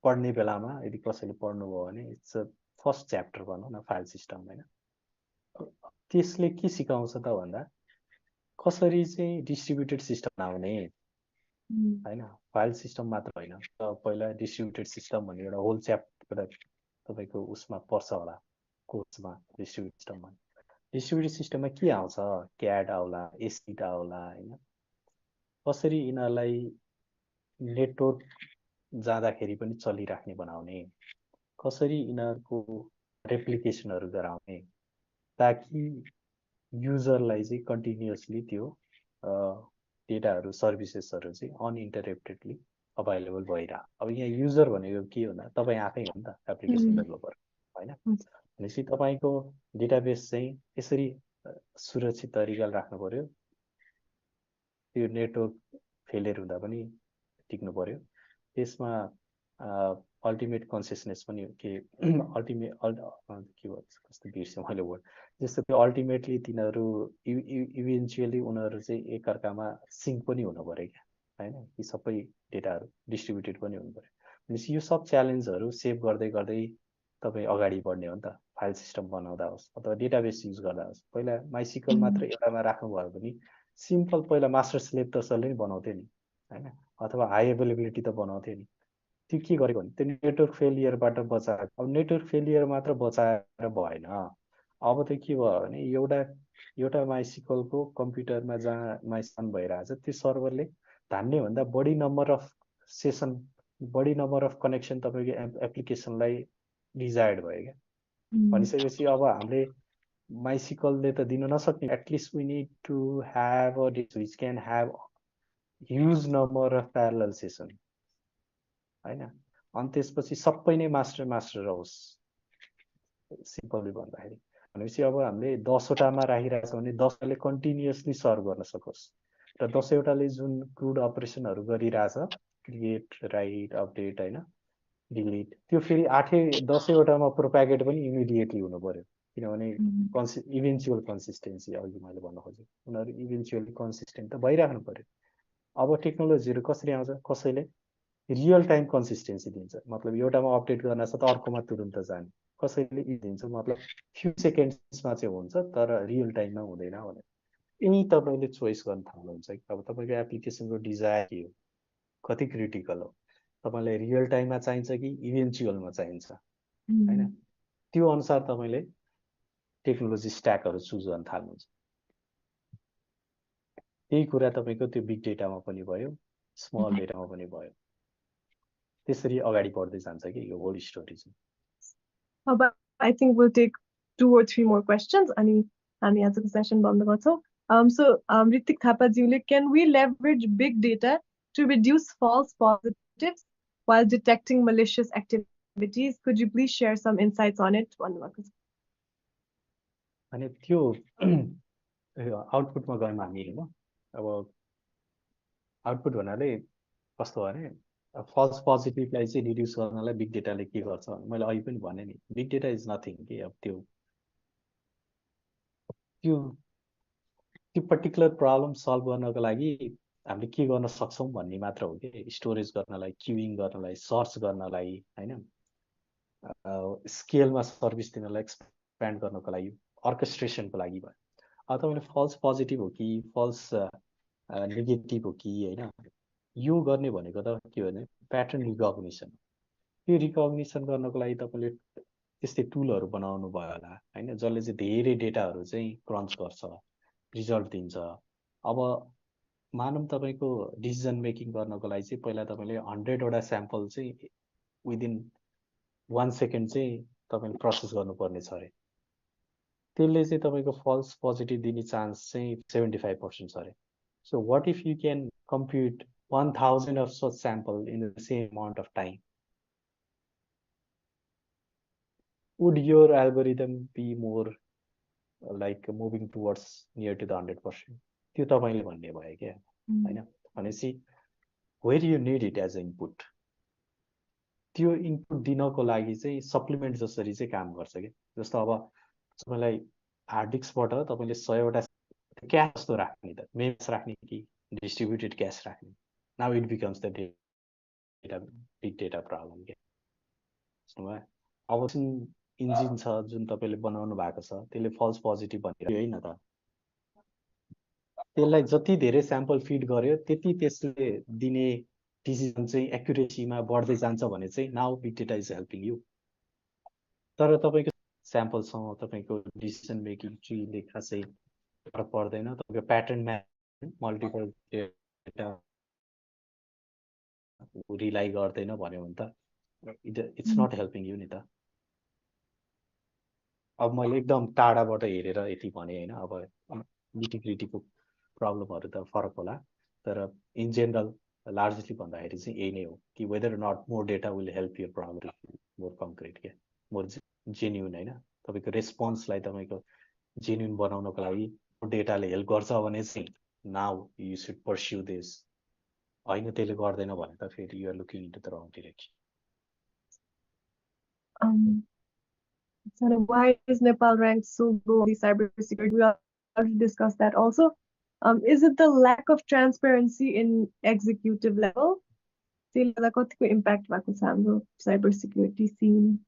पढ्ने बेलामा यदि कसैले पढ्नुभयो भने इट्स अ फर्स्ट च्याप्टर भनौँ न फाइल सिस्टम होइन। त्यसले के सिकाउँछ त भन्दा कसरी चाहिँ डिस्ट्रिब्युटेड सिस्टम बनाउने होइन, फाइल सिस्टम मात्र होइन। पहिला डिस्ट्रिब्युटेड सिस्टम भन्ने एउटा होल च्याप्टर तपाईँको उसमा पर्छ होला कोर्समा। डिस्ट्रिब्युटेड सिस्टममा के आउँछ? क्याड आउला, एसिड आउला होइन, कसरी यिनीहरूलाई नेटवर्क जाँदाखेरि पनि चलिराख्ने बनाउने, कसरी यिनीहरूको रेप्लिकेसनहरू गराउने, ताकि युजरलाई चाहिँ कन्टिन्युअसली त्यो डेटाहरू सर्भिसेसहरू चाहिँ अनइन्टरप्टेडली अभाइलेबल भइरह। अब यहाँ युजर भनेको के भन्दा तपाईँ आफै हो नि त, एप्लिकेसन डेभलपर होइन। भनेपछि तपाईँको डेटाबेस चाहिँ यसरी सुरक्षित तरिकाले राख्नु पर्यो, त्यो नेटवर्क फेलियर हुँदा पनि टिक्नु पर्यो। त्यसमा अल्टिमेट कन्सियसनेस पनि के अल्टिमेट के भन्छ कस्तो बिर्सेँ मैले वर्ड, जस्तो कि अल्टिमेटली तिनीहरू इभेन्चुअली उनीहरू चाहिँ एकअर्कामा सिङ्क पनि हुनु पऱ्यो क्या होइन, यी सबै डेटाहरू डिस्ट्रिब्युटेड पनि हुनु पऱ्यो। भनेपछि यो सब च्यालेन्जहरू सेभ गर्दै गर्दै तपाईँ अगाडि बढ्ने हो नि त, फाइल सिस्टम बनाउँदा होस् अथवा डेटाबेस युज गर्दा होस्। पहिला माइसिकल मात्र एउटामा राख्नुभयो भने सिम्पल पहिला मास्टर स्लेभ त जसले नि बनाउँथ्यो नि, हैन अथवा हाई अवेलेबिलिटी त बनाउँथ्यो नि त्यो के गरेको भने त्यो नेटवर्क फेलियरबाट बचाएको अब नेटवर्क फेलियर मात्र बचाएर भएन अब त के भयो भने एउटा माइसिकलको कम्प्युटरमा जहाँ माइसन भइरहेछ त्यो सर्भरले धान्ने भन्दा बढी नम्बर अफ सेसन बढी नम्बर अफ कनेक्सन तपाईँको एप्लिकेसनलाई डिजायर्ड भयो क्या भनिसकेपछि अब हामीले माइसिकलले त दिन नसक्ने at least we need to have a dish which can have huge number of parallel session हैन अनि त्यसपछि सबै नै मास्टर रहोस् सिम्पली भन्दाखेरि भनेपछि अब हामीले 10वटामा राखिरहेछौँ भने 10वटाले कन्टिन्युअसली सर्भ गर्न सकोस् र 10वटाले जुन क्रुड अपरेसनहरू गरिरहेछ क्रिएट राइट अपडेट हैन डिलिट त्यो फेरि 10वटामा प्रोपागेट पनि इमिडिएटली हुनु पर्यो किनभने इभेन्चुअल कन्सिस्टेन्सी अघि मैले भन्न खोजेँ उनीहरू इभेन्चुअली कन्सिस्टेन्ट त भइराख्नु पर्यो अब टेक्नोलोजीहरू कसरी आउँछ कसैले रियल टाइम कन्सिस्टेन्सी दिन्छ मतलब एउटामा अपडेट गर्न छ त अर्कोमा तुरुन्त जाने कसैले दिन्छ मतलब फ्यु सेकेन्ड्समा चाहिँ हुन्छ तर रियल टाइममा हुँदैन भने यही तपाईँले चोइस गर्न थाल्नुहुन्छ कि अब तपाईँको एप्लिकेसनको डिजायर के हो कति क्रिटिकल हो तपाईँलाई रियल टाइममा चाहिन्छ कि इभेन्चुअलमा चाहिन्छ हैन त्यो अनुसार तपाईँले टेक्नोलोजी स्ट्याकहरू चुज गर्न थाल्नुहुन्छ त्यही कुरा तपाईँको त्यो बिग डेटामा पनि भयो स्मल डेटामा पनि भयो त्यसरी अगाडि बढ्दै जान्छ कि यो होल स्टोरी चाहिँ But I think we'll take 2 or 3 more questions अनि हामी आजको सेसन बन्द गर्छौँ so Ritik Thapajiule, can we leverage big data to reduce false positives while detecting malicious activities? Could you please share some insights on it? अनि त्यो आउटपुटमा गयौँ हामी हैन अब आउटपुट भन्नाले कस्तो भने फल्स पोजिटिभलाई चाहिँ रिड्युस गर्नलाई बिग डेटाले के गर्छ मैले अघि पनि भने नि बिग डेटा इज नथिङ के अब त्यो पर्टिकुलर प्रब्लम सल्भ गर्नको लागि हामीले के गर्न सक्छौँ भन्ने मात्र हो कि स्टोरेज गर्नलाई क्युइङ गर्नलाई सर्च गर्नलाई हैन स्केलमा सर्भिस दिनलाई एक्सप्यान्ड गर्नको लागि अर्केस्ट्रेसनको लागि भयो अब तपाईँले फल्स पोजिटिभ हो कि फल्स नेगेटिभ हो कि हैन यो गर्ने भनेको त के भने प्याटर्न रिकग्निसन त्यो रिकग्निसन गर्नको लागि तपाईँले त्यस्तै टुलहरू बनाउनु भयो होला हैन जसले चाहिँ धेरै डेटाहरू चाहिँ क्रन्च गर्छ रिजल्ट दिन्छ अब मानौँ तपाईँको डिसिजन मेकिङ गर्नको लागि चाहिँ पहिला तपाईँले 100वटा स्याम्पल चाहिँ विदिन 1 सेकेन्ड चाहिँ तपाईँले प्रोसेस गर्नुपर्ने छ अरे त्यसले चाहिँ तपाईँको फल्स पोजिटिभ दिने चान्स चाहिँ 75% छ अरे so what if you can compute 1000 of such sample in the same amount of time? Would your algorithm be more like moving towards near to the 100%? त्यो तपाईले भन्ने भयो क्या हैन भनेपछि where you need it as an input त्यो input दिनको लागि चाहिँ सप्लिमेन्ट जसरी चाहिँ काम गर्छ के जस्तो अब तपाईलाई हार्ड डिस्कबाट तपाईले 100वटा क्याश जस्तो राख्ने त मेमोस राख्ने कि डिस्ट्रिब्युटेड क्याश राख्ने now it becomes the big data problem के अब इन्जिन छ जुन तपाईले बनाउनु भएको छ त्यसले फल्स पोजिटिभ भनेर हैन त त्यसलाई जति धेरै स्याम्पल फिड गर्यो त्यति त्यसले दिने डिसिजन चाहिँ एक्युरेसीमा बढ्दै जान्छ भने चाहिँ now big data is helping you तर तपाईको स्याम्पलसँग तपाईको डिसिजन मेकिङ ट्रीले खासै फरक पर्दैन तपाईको pattern match multiple data rely गर्दैन भन्यो भने त इट्स नट हेल्पिङ यु नि त अब मैले एकदम टाढाबाट हेरेर यति भने हैन अब निटिग्रिटीको प्रब्लमहरु त फरक होला तर इन जेनरल लार्जली भन्दाखेरि चाहिँ यही नै हो कि whether not more data will help your problem more concrete के मोर जेन्युन हैन तपाईको रेस्पोन्सलाई तपाईको जेन्युन बनाउनको लागि डेटाले हेल्प गर्छ भने चाहिँ now you should pursue this हैन त्यसले गर्दैन भने त फेरि you are looking into the wrong direction So why is Nepal ranked so low on the cybersecurity? We already discussed that also. Is it the lack of transparency in executive level? Kotiko impact भएको छ हाम्रो cybersecurity scene.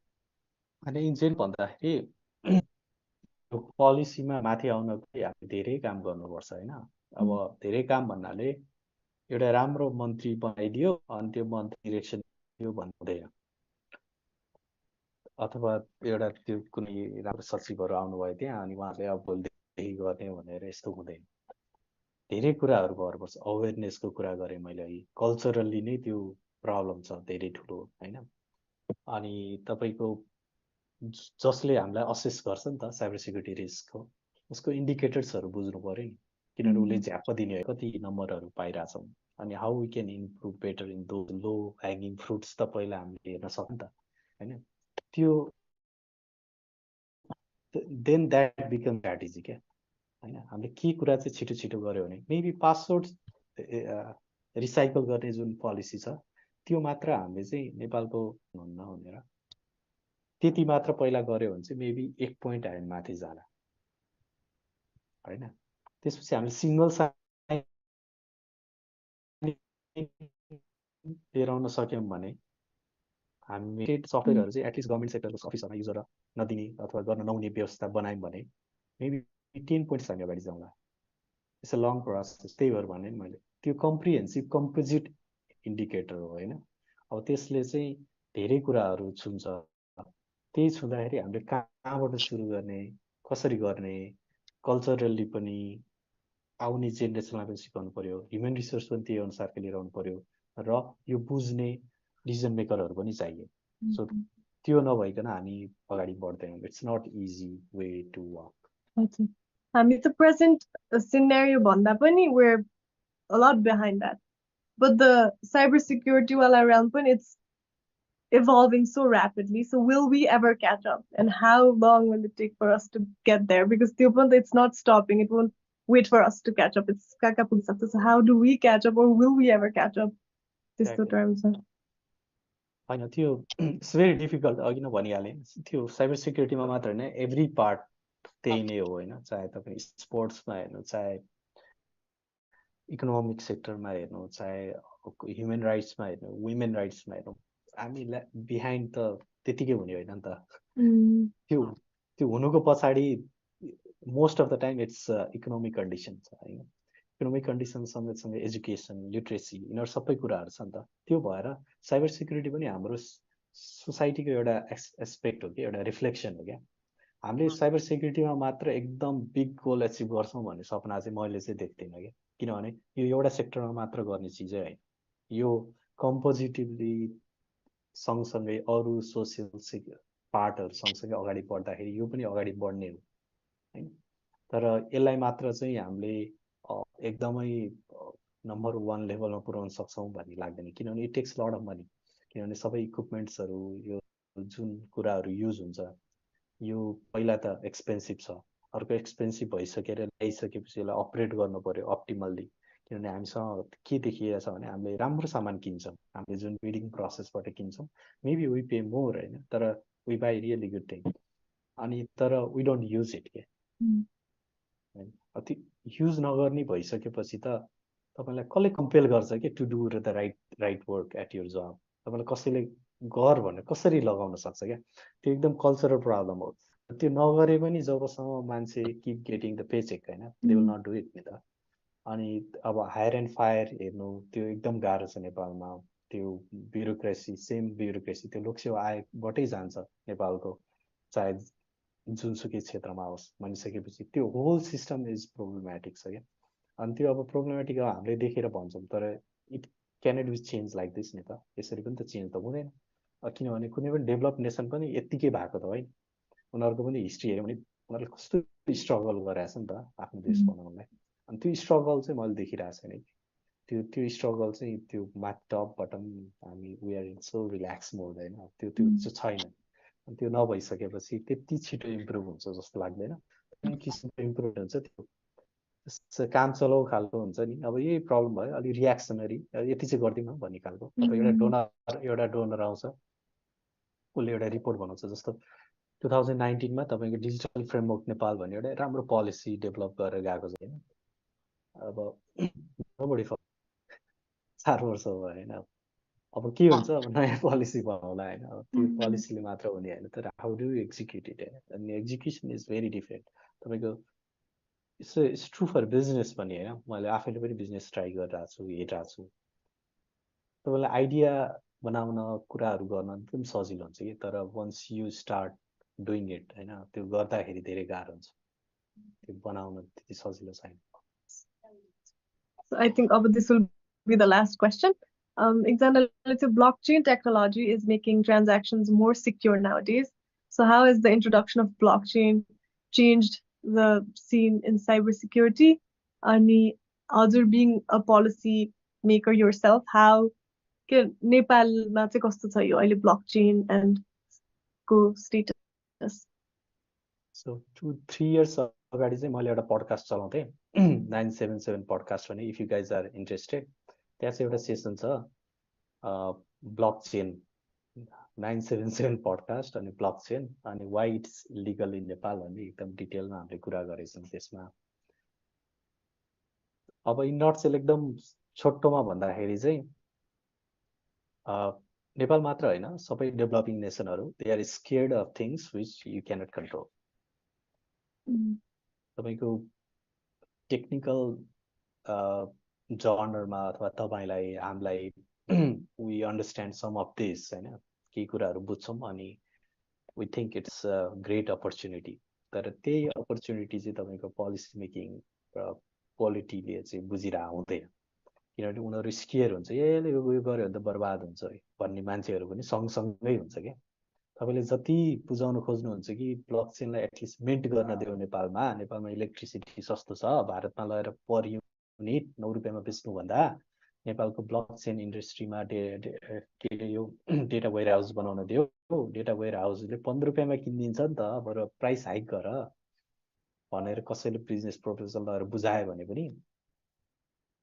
अनि इन्जेन भन्दाखेरि पोलिसीमा माथि आउनको लागि हामी धेरै काम गर्नुपर्छ हैन अब धेरै काम भन्नाले एउटा राम्रो मन्त्री बनाइदियो अनि त्यो मन्त्री इलेक्सन दियो भन्नु हुँदैन, अथवा एउटा त्यो कुनै राम्रो सचिवहरू आउनुभयो त्यहाँ अनि उहाँले अब भोलिदेखि गर्ने भनेर यस्तो हुँदैन। धेरै कुराहरू गर्नुपर्छ। अवेरनेसको कुरा गरेँ मैले अघि, कल्चरल्ली नै त्यो प्रब्लम छ धेरै ठुलो होइन। अनि तपाईँको जसले हामीलाई असेस गर्छ नि त साइबर सिक्युरिटी रिस्कको, उसको इन्डिकेटर्सहरू बुझ्नु पऱ्यो नि, किनभने उसले झ्याप्प दिने कति नम्बरहरू पाइरहेछौँ अनि how we can improve better in those low hanging fruits त पहिला हामीले हेर्न सक्छौँ नि त होइन। त्यो देन द्याट बिकम स्ट्राटेजी क्या होइन। हामीले के कुरा चाहिँ छिटो छिटो गऱ्यो भने मेबी पासवर्ड रिसाइकल गर्ने जुन पोलिसी छ त्यो मात्र हामीले चाहिँ नेपालको हुन्न भनेर त्यति मात्र पहिला गऱ्यो भने चाहिँ मेबी 1 पोइन्ट हामी माथि जाला होइन। त्यसपछि हामीले सिङ्गल साइन लिएर आउन सक्यौँ भने हामी सफ्टवेयरहरू चाहिँ एटलिस्ट गभर्मेन्ट सेक्टरको अफिसहरूमा युज गर्न नदिने अथवा गर्न नहुने व्यवस्था बनायौँ भने मेबी 10 पोइन्ट्स हामी अगाडि जाउँला। It's a long process. त्यही भएर भने मैले त्यो कम्प्रिहेन्सिभ कम्पोजिट इन्डिकेटर हो होइन। अब त्यसले चाहिँ धेरै कुराहरू छुन्छ। त्यही छुँदाखेरि हामीले कहाँबाट सुरु गर्ने, कसरी गर्ने, कल्चरली पनि आउने जेनेरेसनलाई पनि सिकाउनु पर्यो, ह्युमन रिसोर्स पनि त्यही अनुसारको लिएर आउनु पर्यो र यो बुझ्ने डिसिजन मेकरहरू पनि चाहियो। सो त्यो नभइकन हामी अगाडि बढ्दैनौँ। It's not easy way to work. हामी त प्रेजेन्ट सिनेरियो भन्दा पनि we're a lot behind that. But the cybersecurity wala realm, it's evolving so rapidly. So will we ever catch up? And how long will it take for us to get there? Because it's not stopping. It won't wait for us to catch up. It's so how do we catch up, or will we ever catch up? This two terms. होइन त्यो it's very difficult. अघि नै भनिहालेँ त्यो cyber सिक्युरिटीमा मात्र होइन, every part त्यही नै हो होइन। चाहे तपाईँ स्पोर्ट्समा हेर्नु, चाहे इकोनोमिक सेक्टरमा हेर्नु, चाहे ह्युमन राइट्समा हेर्नु, वुमेन राइट्समा हेर्नु, हामीलाई बिहाइन्ड त त्यतिकै हुने होइन नि त। त्यो हुनुको पछाडि most of the time it's economic condition छ होइन। इकोनोमिक कन्डिसन सँगसँगै एजुकेसन, लिट्रेसी, यिनीहरू सबै कुराहरू छ नि त। त्यो भएर साइबर सिक्युरिटी पनि हाम्रो सोसाइटीको एउटा एस्पेक्ट हो कि, एउटा रिफ्लेक्सन हो क्या। हामीले साइबर सिक्युरिटीमा मात्र एकदम बिग गोल एचिभ गर्छौँ भन्ने सपना चाहिँ मैले चाहिँ देख्दिनँ क्या। किनभने यो एउटा सेक्टरमा मात्र गर्ने चिजै होइन, यो कम्पोजिटिभली सँगसँगै अरू सोसियल पार्टहरू सँगसँगै अगाडि बढ्दाखेरि यो पनि अगाडि बढ्ने हो होइन। तर यसलाई मात्र चाहिँ हामीले एकदमै नम्बर 1 लेभलमा पुर्याउन सक्छौँ भन्ने लाग्दैन, किनभने it takes lot of money. किनभने सबै इक्विपमेन्ट्सहरू, यो जुन कुराहरू युज हुन्छ यो पहिला त एक्सपेन्सिभ छ, अर्को एक्सपेन्सिभ भइसकेर ल्याइसकेपछि यसलाई अपरेट गर्नु पऱ्यो अप्टिमल्ली। किनभने हामीसँग के देखिएको छ भने हामीले राम्रो सामान किन्छौँ, हामीले जुन बिडिङ प्रोसेसबाट किन्छौँ, मेबी वी पे मोर होइन, तर we buy really good thing. अनि तर वी डोन्ट युज इट के होइन। त्यो युज नगर्ने भइसकेपछि त तपाईँलाई कसले कम्पेल गर्छ कि to do the right work at your job. तपाईँलाई कसैले गर भनेर कसरी लगाउन सक्छ क्या। त्यो एकदम कल्चरल प्रब्लम हो। त्यो नगरे पनि जबसम्म मान्छे keep getting the paycheck होइन, they will not do it नि त। अनि अब हायर एन्ड फायर हेर्नु, त्यो एकदम गाह्रो छ नेपालमा। त्यो ब्युरोक्रेसी, सेम ब्युरोक्रेसी त्यो लोकसेवा आयोगबाटै जान्छ नेपालको, चाहे जुनसुकै क्षेत्रमा होस्। भनिसकेपछि त्यो होल सिस्टम इज प्रोब्लमेटिक छ क्या। अनि त्यो अब प्रोब्लमेटिक हामीले देखेर भन्छौँ, तर it cannot be change like this नि त। यसरी पनि त चेन्ज त हुँदैन, किनभने कुनै पनि डेभलप नेसन पनि यत्तिकै भएको त होइन। उनीहरूको पनि हिस्ट्री हेऱ्यो भने उनीहरूले कस्तो स्ट्रगल गरेको छ नि त आफ्नो देश बनाउनलाई। अनि त्यो स्ट्रगल चाहिँ मैले देखिरहेको छैन कि। त्यो स्ट्रगल चाहिँ त्यो टप बटम हामी we are in so relax mode होइन, त्यो चाहिँ छैन। अनि त्यो नभइसकेपछि त्यति छिटो इम्प्रुभ हुन्छ जस्तो लाग्दैन। कुनै किसिमको इम्प्रुभ हुन्छ त्यो काम चलाउ खालको हुन्छ नि। अब यही प्रब्लम भयो, अलिक रियाक्सनरी, यति चाहिँ गरिदिउँ भन्ने खालको। अब एउटा डोनर आउँछ, उसले एउटा रिपोर्ट बनाउँछ। जस्तो 2019मा तपाईँको डिजिटल फ्रेमवर्क नेपाल भन्ने एउटा राम्रो पोलिसी डेभलप गरेर गएको छ होइन। अब 4 वर्ष भयो होइन। अब के हुन्छ, अब नयाँ पोलिसी बनाउला होइन। अब त्यो पोलिसीले मात्र हुने होइन, तर हाउ डु एक्जिक्युट इट होइन। अनि एक्जिक्युसन इज भेरी डिफरेन्ट। तपाईँको it's true for business पनि हैन मैले आफैले पनि बिजनेस ट्राई गरिरहेको छु हेरिरहेको छु तपाईँलाई आइडिया बनाउन कुराहरू गर्न एकदम सजिलो हुन्छ कि तर once you start doing it हैन त्यो गर्दाखेरि धेरै गाह्रो हुन्छ त्यो बनाउन त्यति सजिलो छैन So I think this will be the last question. Example, blockchain technology is making transactions more secure nowadays. So how has the introduction of blockchain changed the scene in cybersecurity? And other being a policy maker yourself, how can Nepal blockchain and go status? So 2-3 years अगाडि चाहिँ मैले एउटा podcast चलाउँथेँ 977 podcast भने if you guys are interested त्यहाँ चाहिँ एउटा session छ ब्लकचेन 977 पडकास्ट अनि ब्लकचेन अनि why it's legal in Nepal भन्ने एकदम डिटेलमा हामीले कुरा गरेछौँ त्यसमा अब इन नटसेल एकदम छोटोमा भन्दाखेरि चाहिँ नेपाल मात्र होइन सबै डेभलपिङ नेसनहरू they are scared of things which you cannot control तपाईँको टेक्निकल जर्नरमा अथवा तपाईँलाई हामीलाई we understand some of this होइन केही कुराहरू बुझ्छौँ अनि we think it's a great opportunity तर त्यही अपर्च्युनिटी चाहिँ तपाईँको पोलिसी मेकिङ र पोलिटीले चाहिँ बुझिरहेको हुँदैन किनभने उनीहरू स्केयर हुन्छ यसले यो गऱ्यो भने त बर्बाद हुन्छ है भन्ने मान्छेहरू पनि सँगसँगै हुन्छ क्या तपाईँले जति बुझाउन खोज्नुहुन्छ कि ब्लकचेनलाई एटलिस्ट मिन्ट गर्न दियो नेपालमा इलेक्ट्रिसिटी सस्तो छ भारतमा लगेर पर युनिट 9 रुपियाँमा बेच्नुभन्दा नेपालको ब्लकचेन इन्डस्ट्रीमा के अरे यो डेटा वेयर हाउस बनाउन दियो डेटा वेयर हाउसले 15 रुपियाँमा किनिदिन्छ नि त बरु प्राइस हाइक गर भनेर कसैले बिजनेस प्रपोजल लगेर बुझायो भने पनि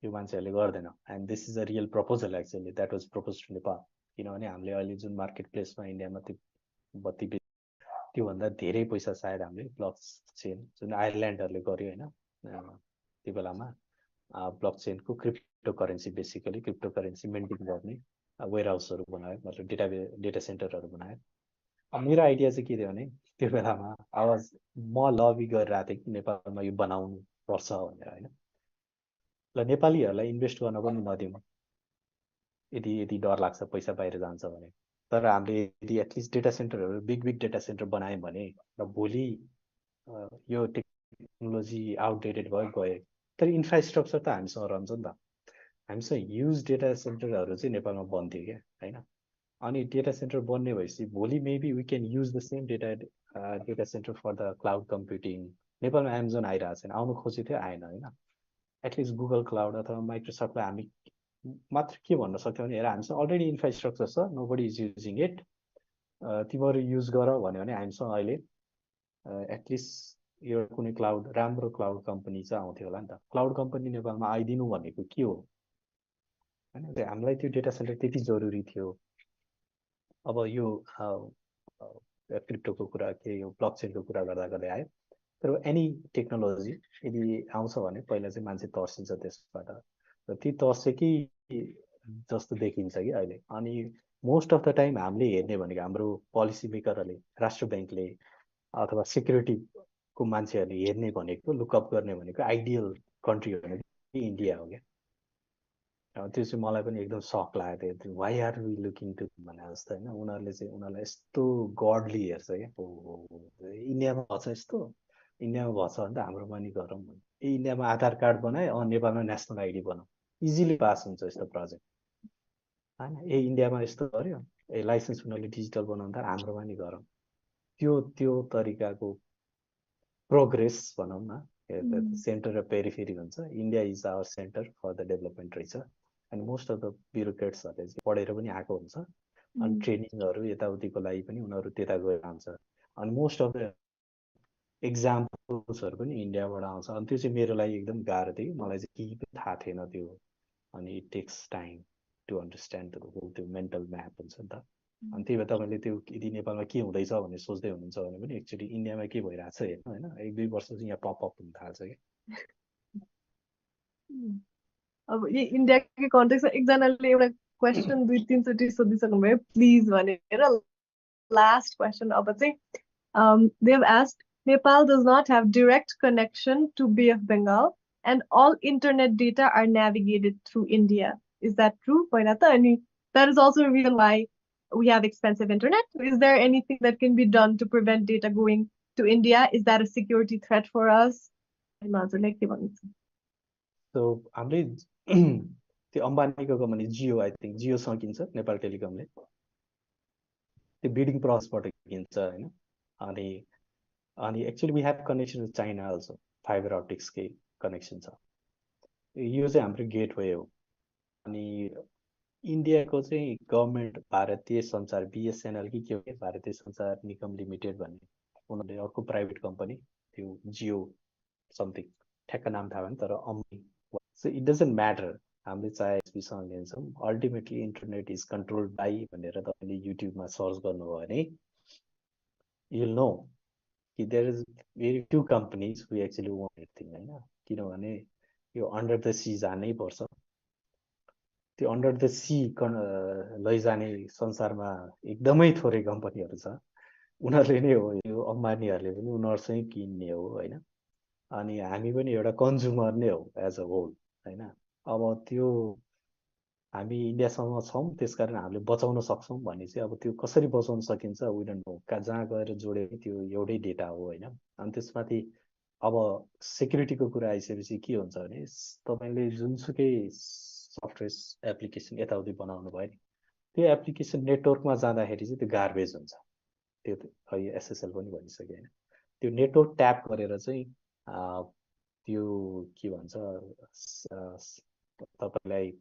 यो मान्छेहरूले गर्दैन and this is a real proposal actually that was propose to Nepal किनभने हामीले अहिले जुन मार्केट प्लेसमा इन्डियामा त्यो बत्ती त्योभन्दा धेरै पैसा सायद हामीले ब्लकचेन जुन आयरल्यान्डहरूले गर्यो होइन त्यो बेलामा ब्लकचेनको crypto currency basically crypto currency maintain गर्ने वेयर हाउसहरू बनायो मतलब डेटा सेन्टरहरू बनायो मेरो आइडिया चाहिँ के थियो भने त्यो बेलामा आवाज म लबी गरिरहेको थिएँ कि नेपालमा यो बनाउनु पर्छ भनेर होइन ल नेपालीहरूलाई इन्भेस्ट गर्न पनि नदिउँ यदि डर लाग्छ पैसा बाहिर जान्छ भने तर हामीले यदि एटलिस्ट डेटा सेन्टरहरू बिग डेटा सेन्टर बनायौँ भने र भोलि यो टेक्नोलोजी आउटडेटेड भयो गयो तर इन्फ्रास्ट्रक्चर त हामीसँग रहन्छ नि त हामीसँग युज डेटा सेन्टरहरू चाहिँ नेपालमा बन्थ्यो क्या होइन अनि डेटा सेन्टर बन्ने भएपछि भोलि maybe we can use the same data centre for the cloud computing नेपालमा एमाजोन आइरहेको छैन आउनु खोजेको थियो आएन होइन एटलिस्ट गुगल क्लाउड अथवा माइक्रोसफ्टलाई हामी मात्र के भन्न सक्छौँ भने हेर हामीसँग अलरेडी इन्फ्रास्ट्रक्चर छ nobody is using it तिमीहरू युज गर भन्यो भने हामीसँग अहिले एटलिस्ट यो कुनै क्लाउड राम्रो क्लाउड कम्पनी चाहिँ आउँथ्यो होला नि त क्लाउड कम्पनी नेपालमा आइदिनु भनेको के हो होइन हामीलाई त्यो डेटा सेन्टर त्यति जरुरी थियो अब यो क्रिप्टोको कुरा के यो ब्लकचेनको कुरा गर्दा गर्दै आयो तर एनी टेक्नोलोजी यदि आउँछ भने पहिला चाहिँ मान्छे तर्सिन्छ त्यसबाट र ती तर्सेकै जस्तो देखिन्छ कि अहिले अनि मोस्ट अफ द टाइम हामीले हेर्ने भनेको हाम्रो पोलिसी मेकरहरूले राष्ट्र ब्याङ्कले अथवा सेक्युरिटीको मान्छेहरूले हेर्ने भनेको लुकअप गर्ने भनेको आइडियल कन्ट्री भनेको इन्डिया हो क्या त्यो चाहिँ मलाई पनि एकदम सक लागेको थियो why are we looking to भने जस्तो होइन उनीहरूलाई यस्तो गडली हेर्छ क्या इन्डियामा भन्छ यस्तो इन्डियामा भन्छ भने त हाम्रोमा नि गरौँ भने इन्डियामा आधार कार्ड बनायो नेपालमा नेसनल आइडी बनाऊ इजिली पास हुन्छ यस्तो प्रोजेक्ट होइन इन्डियामा यस्तो गर्यो लाइसेन्स उनीहरूले डिजिटल बनाउँदा हाम्रोमा नि गरौँ त्यो तरिकाको प्रोग्रेस भनौँ न सेन्टर र पेरिफेरी हुन्छ India is our centre for the development रहेछ अनि मोस्ट अफ द ब्युरोक्रेट्सहरूले चाहिँ पढेर पनि आएको हुन्छ अनि ट्रेनिङहरू यताउतिको लागि पनि उनीहरू त्यता गएर आउँछ अनि मोस्ट अफ द एक्जाम्पल्सहरू पनि इन्डियाबाट आउँछ अनि त्यो चाहिँ मेरो लागि एकदम गाह्रो थियो मलाई चाहिँ केही पनि थाहा थिएन त्यो अनि it takes time to understand त्यो मेन्टल म्याप हुन्छ नि त अनि त्यही भएर तपाईँले त्यो यदि नेपालमा के हुँदैछ भनेर सोच्दै हुनुहुन्छ भने पनि एक्चुअली इन्डियामा के भइरहेको छ हेर्नु होइन 1-2 वर्ष चाहिँ यहाँ पपअप हुन थाल्छ क्या अब यो इन्डियाकै कन्टेक्स्टमा एकजनाले एउटा क्वेसन 2-3 चोटि सोधिसक्नु भयो प्लिज भनेर लास्ट क्वेसन अब चाहिँ they have asked Nepal does not have direct connection to Bay of Bengal, and all internet data are navigated through India. Is that true? And that is also a reason why we have expensive internet. Is there anything that can be done to prevent data going to India? Is that a security threat for us? So हामीले त्यो अम्बानीको company Jio I think जियोसँग किन्छ नेपाल टेलिकमले त्यो bidding प्रोसेसबाट किन्छ हैन अनि अनि actually we have connection with China also fiber अप्टिक्सकै connection छ यो चाहिँ हाम्रो गेटवे हो अनि इन्डियाको चाहिँ गभर्नमेन्ट भारतीय सञ्चार बिएसएनएल कि के हो भारतीय सञ्चार निगम लिमिटेड भन्ने उनीहरूले अर्को प्राइभेट कम्पनी त्यो जियो समथिङ ठ्याक्क नाम थाहा भएन तर Ambani so it doesn't matter हामीले चाहे एसपीसँग लिन्छौँ ultimately internet is controlled by भनेर तपाईँले युट्युबमा सर्च गर्नुभयो भने you'll know कि there is very few companies who actually want anything हैन किनभने यो अन्डर द सी जानै पर्छ त्यो अन्डर द सी लैजाने संसारमा एकदमै थोरै कम्पनीहरू छ उनीहरूले नै हो यो अम्बानीहरूले पनि उनीहरूसँगै किन्ने हो हैन अनि हामी पनि एउटा कन्ज्युमर नै हो एज अ होल हैन अब त्यो हामी इन्डियासँग छौँ त्यसकारण हामीले बचाउन सक्छौँ भने चाहिँ अब त्यो कसरी बचाउन सकिन्छ वी डोन्ट नो जहाँ गएर जोडे त्यो एउटै डेटा हो हैन अनि त्यसमाथि अब सेक्युरिटीको कुरा आइसकेपछि के हुन्छ भने तपाईले जुनसुकै सफ्टवेयर एप्लिकेसन यताउति बनाउनु भयो नि त्यो एप्लिकेसन नेटवर्कमा जाँदाखेरि चाहिँ त्यो गार्बेज हुन्छ त्यो खै एसएसएल पनि भनिसके हैन त्यो नेटवर्क ट्याप गरेर चाहिँ त्यो के भन्छ तपाईलाई